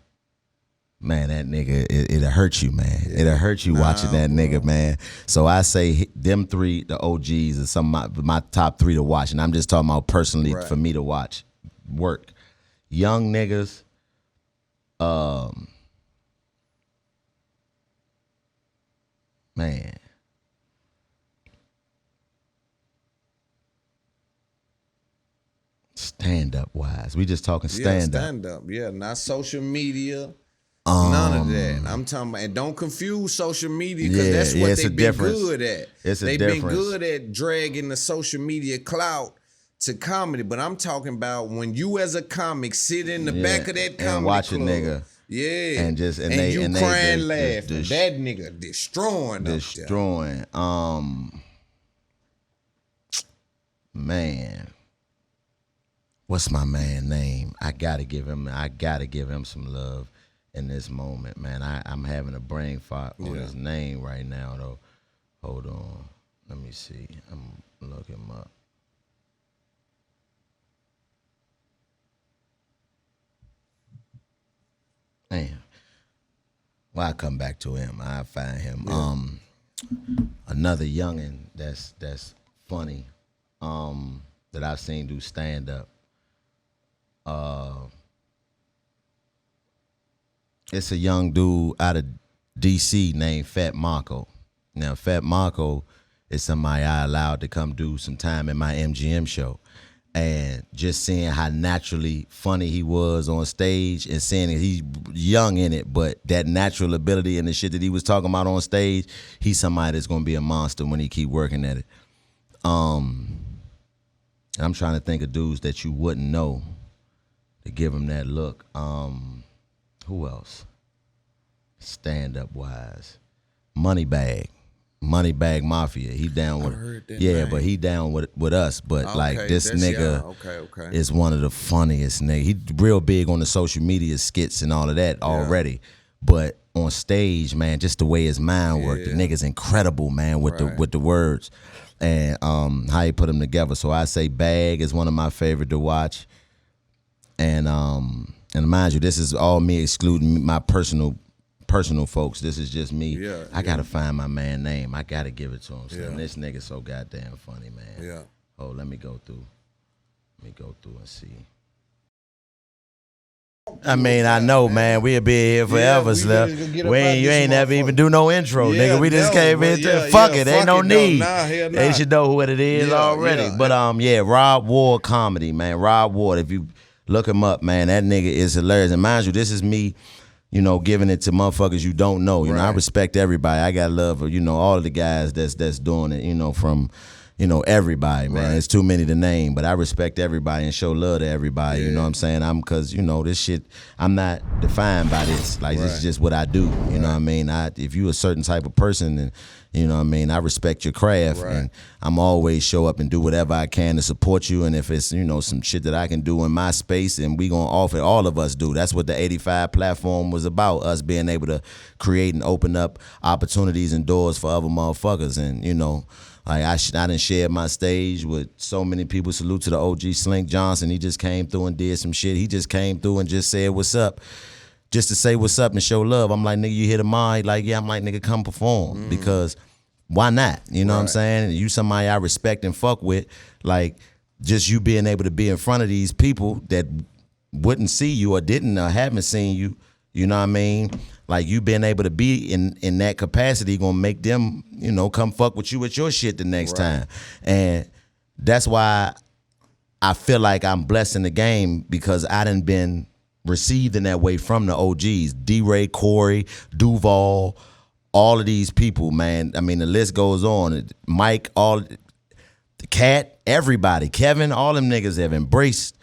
it'll hurt you, man. It'll hurt you watching that nigga, man. So I say them 3, the OGs, are some of my top 3 to watch, and I'm just talking about personally for me to watch. Work. Young niggas, man. Stand up wise. We just talking stand up. Stand up, yeah. Not social media. None of that. I'm talking about, and don't confuse social media because that's what they've been good at. They've been good at dragging the social media clout to comedy, but I'm talking about when you as a comic sit in the back of that comedy and watch club, a nigga, and you crying, laughing. That nigga destroying. Man, what's my man name? I gotta give him some love in this moment, man. I'm having a brain fart on his name right now, though. Hold on, let me see. I'm looking him up. Man, well, I come back to him. I find him. Another youngin' that's funny, that I've seen do stand up. It's a young dude out of DC named Fat Marco. Now, Fat Marco is somebody I allowed to come do some time in my MGM show. And just seeing how naturally funny he was on stage and seeing that he's young in it, but that natural ability and the shit that he was talking about on stage, he's somebody that's gonna be a monster when he keep working at it. I'm trying to think of dudes that you wouldn't know to give him that look. Who else? Stand up wise. Moneybag Mafia. He down with name. But he down with us. But like this nigga is one of the funniest niggas. He real big on the social media skits and all of that already. But on stage, man, just the way his mind worked, the nigga's incredible, man, with the words and how he put them together. So I say Bag is one of my favorite to watch. And mind you, this is all me excluding my personal folks. This is just me. I gotta find my man name. I gotta give it to him. So this nigga so goddamn funny, man. Oh, let me go through and see. I mean, I know, man. We'll be here forever, Slip. You ain't never even do no intro, nigga. We just came in. Fuck it, ain't no need. They should know what it is already. But Rob Ward comedy, man. Rob Ward. If you look him up, man, that nigga is hilarious. And mind you, this is me, you know, giving it to motherfuckers you don't know. You know, I respect everybody. I got love for, you know, all of the guys that's doing it, you know, from, everybody, man. Right. It's too many to name, but I respect everybody and show love to everybody. You know what I'm saying? Cause this shit, I'm not defined by this. Like this is just what I do. You know what I mean? If you a certain type of person, and you know what I mean, I respect your craft, and I'm always show up and do whatever I can to support you. And if it's some shit that I can do in my space, and we gonna offer, all of us do. That's what the 85 platform was about. Us being able to create and open up opportunities and doors for other motherfuckers, and like I done shared my stage with so many people. Salute to the OG Slink Johnson. He just came through and did some shit. He just came through and just said what's up, just to say what's up and show love. I'm like, nigga, you hit a mind? Like, yeah. I'm like, nigga, come perform, because why not? You know what I'm saying? You somebody I respect and fuck with. Like, just you being able to be in front of these people that wouldn't see you or didn't or haven't seen you. You know what I mean? Like, you being able to be in that capacity gonna make them, come fuck with you with your shit the next time. And that's why I feel like I'm blessed in the game, because I done been received in that way from the OGs. D-Ray, Corey, Duval, all of these people, man. I mean, the list goes on. Mike, the Cat, everybody, Kevin, all them niggas have embraced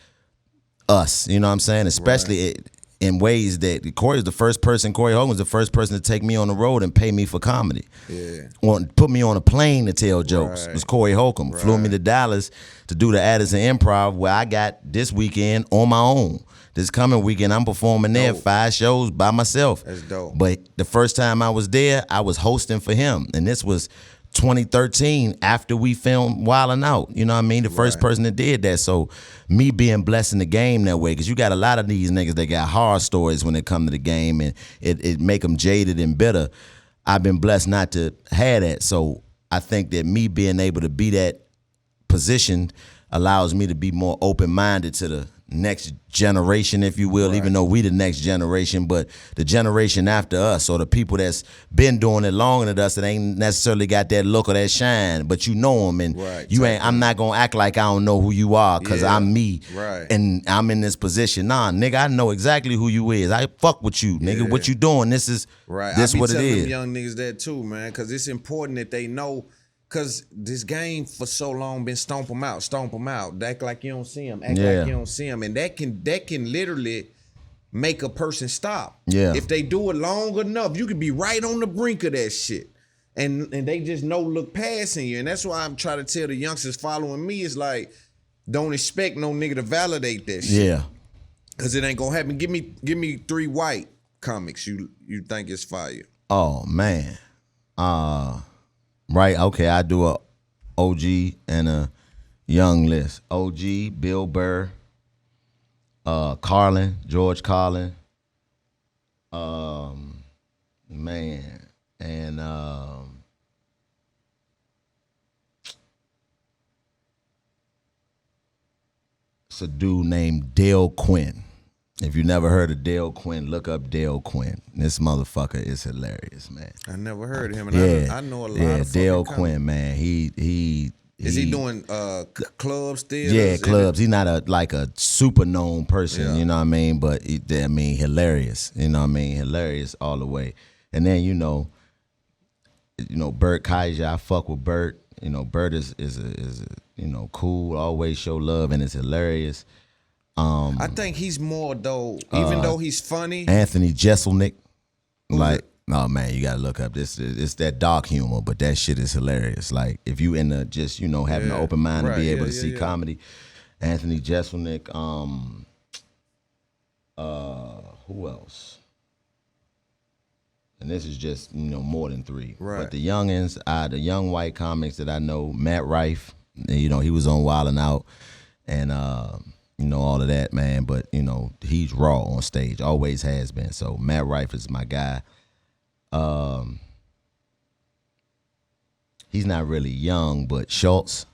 us. You know what I'm saying? Especially in ways that Corey Hogan was the first person to take me on the road and pay me for comedy. Yeah. Or put me on a plane to tell jokes. It was Corey Holcomb. Flew me to Dallas to do the Addison Improv, where I got this weekend on my own. This coming weekend, I'm performing there 5 shows by myself. That's dope. But the first time I was there, I was hosting for him. And this was 2013, after we filmed Wildin' Out. You know what I mean? The first person that did that. So me being blessed in the game that way, because you got a lot of these niggas that got horror stories when they come to the game, and it make them jaded and bitter. I've been blessed not to have that. So I think that me being able to be that positioned allows me to be more open-minded to the next generation, if you will, even though we the next generation, but the generation after us, or the people that's been doing it longer than us, that ain't necessarily got that look or that shine, but you know them, and I'm not gonna act like I don't know who you are, because I'm me, and I'm in this position. Nah, nigga, I know exactly who you is. I fuck with you, nigga. What you doing? This is this what it is. I be telling them young niggas that too, man, because it's important that they know. Cause this game for so long been stomp them out, act like you don't see them, act like you don't see them, and that can literally make a person stop. Yeah. If they do it long enough, you could be right on the brink of that shit, and they just look passing you, and that's why I'm trying to tell the youngsters following me is like, don't expect no nigga to validate that shit. Yeah. Cause it ain't gonna happen. Give me 3 white comics you think is fire. Oh man. Right, okay, I do a OG and a young list. OG, Bill Burr, George Carlin, man, and it's a dude named Dale Quinn. If you never heard of Dale Quinn, look up Dale Quinn. This motherfucker is hilarious, man. I never heard of him, and I know a lot of Dale Quinn, man. He is he doing clubs still? Yeah, clubs. He's not a super known person, you know what I mean? But hilarious. You know what I mean? Hilarious all the way. And then Bert Kaiser. I fuck with Bert. Bert is cool. Always show love, and it's hilarious. I think he's more though, even though he's funny. Anthony Jeselnik, oh man, you gotta look up this. It's that dark humor, but that shit is hilarious. Like if you in the just having an open mind to be able to see comedy. Anthony Jeselnik, who else? And this is just more than 3. Right. But the youngins, the young white comics that I know, Matt Rife, he was on Wildin' Out, and all of that, man. But, he's raw on stage, always has been. So Matt Rife is my guy. He's not really young, but Schultz.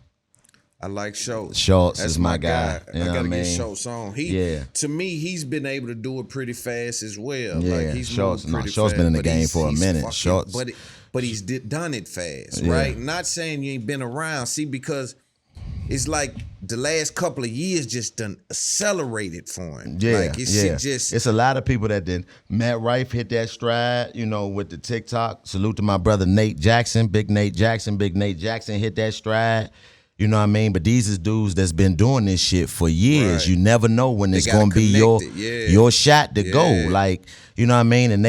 I like Schultz. Schultz is my guy. I gotta get Schultz on. To me, he's been able to do it pretty fast as well. Yeah, like he's Schultz been in the game for a minute. But he's done it fast, right? Not saying you ain't been around. See, because it's like the last couple of years just done accelerated for him. Yeah, like shit just. It's a lot of people that did. Matt Rife hit that stride, with the TikTok. Salute to my brother Nate Jackson, Big Nate Jackson. Big Nate Jackson hit that stride. You know what I mean? But these is dudes that's been doing this shit for years. Right. You never know when it's gonna be your shot to go. Like, you know what I mean? And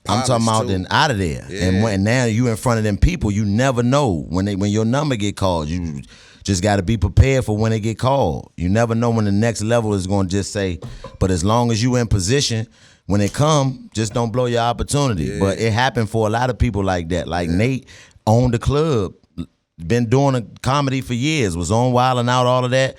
I'm talking about then out of there. Yeah. And when now you in front of them people, you never know when your number get called. You just got to be prepared for when it get called. You never know when the next level is going to just say, but as long as you in position, when it come, just don't blow your opportunity. Yeah. But it happened for a lot of people like that. Like Nate owned the club, been doing a comedy for years, was on Wild 'N Out, all of that.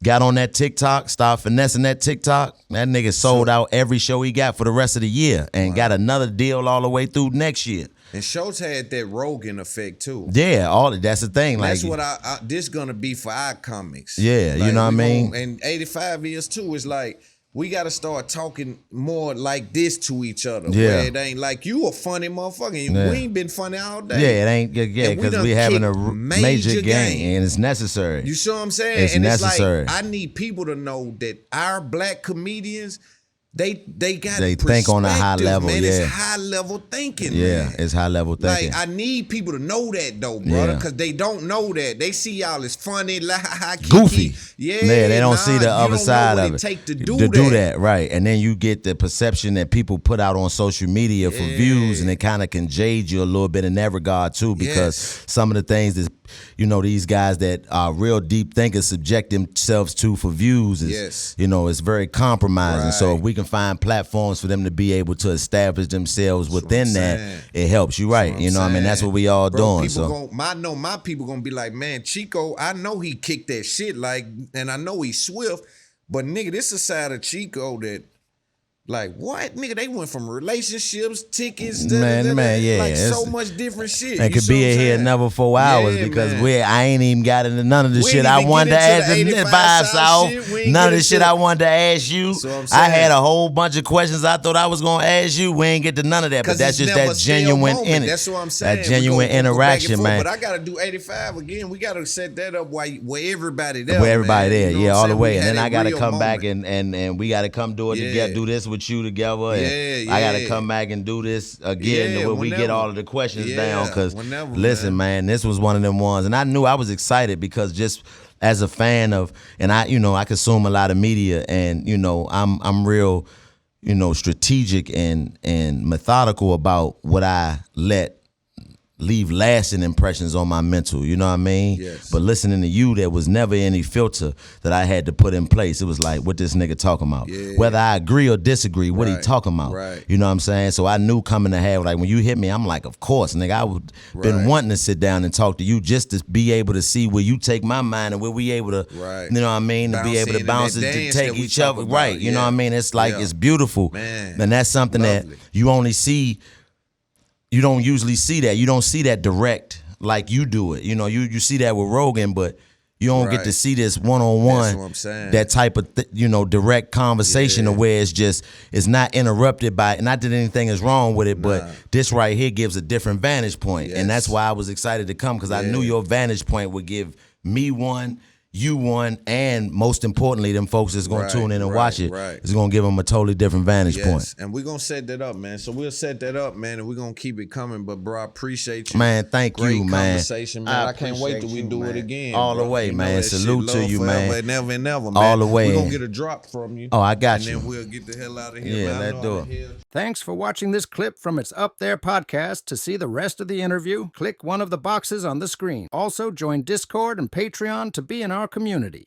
Got on that TikTok, started finessing that TikTok. That nigga sold out every show he got for the rest of the year and got another deal all the way through next year. And Schultz had that Rogan effect too. Yeah, that's the thing. That's like, what this gonna be for our comics. Yeah, like, you know what I mean? And 85 years too is like, we got to start talking more like this to each other. Yeah. Where it ain't like you a funny motherfucker. Yeah. We ain't been funny all day. Yeah, it ain't. Yeah, because we having a major game, and it's necessary. You see what I'm saying? It's and necessary. It's like, I need people to know that our black comedians, they think on a high level. Man. Yeah, It's high level thinking. Yeah, man. It's high level thinking. Like, I need people to know that though, brother, because they don't know that. They see y'all as funny, goofy. Yeah, they don't see the other side of it. Take to do that, right? And then you get the perception that people put out on social media for views, and it kind of can jade you a little bit in that regard too, because some of the things that these guys that are real deep thinkers subject themselves to for views is, it's very compromising. Right. So if we can find platforms for them to be able to establish themselves within that, it helps you, right? You know what I mean? That's what we all doing. So I know my people gonna be like, man, Chico, I know he kicked that shit, like, and I know he's swift, but nigga, this is a side of Chico that, like, what? Nigga, they went from relationships, tickets, like so much different shit. It could be in here another 4 hours because I ain't even got into none of the shit I wanted to ask the 5 South. None of the shit I wanted to ask you. I had a whole bunch of questions I thought I was gonna ask you. We ain't get to none of that, but that's just that genuine That's what I'm saying. That genuine interaction, man. But I gotta do 85 again. We gotta set that up where everybody there. Where everybody there, you know all the way. We And then I gotta come back moment. and we gotta come do it together, do this with you together. And I gotta come back and do this again when we get all of the questions down. Because listen, man, this was one of them ones, and I knew I was excited because just as a fan of, and I consume a lot of media, and I'm real, strategic and methodical about what I leave lasting impressions on my mental, you know what I mean? Yes. But listening to you, there was never any filter that I had to put in place. It was like, what this nigga talking about? Yeah. Whether I agree or disagree, what he talking about? Right. You know what I'm saying? So I knew coming to have, like when you hit me, I'm like, of course, nigga, I would been wanting to sit down and talk to you just to be able to see where you take my mind and where we able to, you know what I mean? To be able to bounce it, to take each other, right. You know what I mean? It's like, it's beautiful. Man. And that's something that you only see. You don't usually see that. You don't see that direct like you do it. You see that with Rogan, but you don't get to see this one-on-one. That's what I'm saying. That type of direct conversation to where it's not interrupted by, not that anything is wrong with it, but this right here gives a different vantage point. And that's why I was excited to come, because I knew your vantage point would give me one, you one, and most importantly, them folks that's gonna tune in and watch it, it's gonna give them a totally different vantage point. And we're gonna set that up, man. So we'll set that up, man, and we're gonna keep it coming. But bro, I appreciate you. Man, thank Great you, man. Conversation, man. I can't wait till we do it again. All the way, man. Salute to you, man. And never, man. All the way. We're gonna get a drop from you. Oh, I got you. And then we'll get the hell out of here. Yeah, let's do it. Thanks for watching this clip from It's Up There podcast. To see the rest of the interview, click one of the boxes on the screen. Also, join Discord and Patreon to be in our community.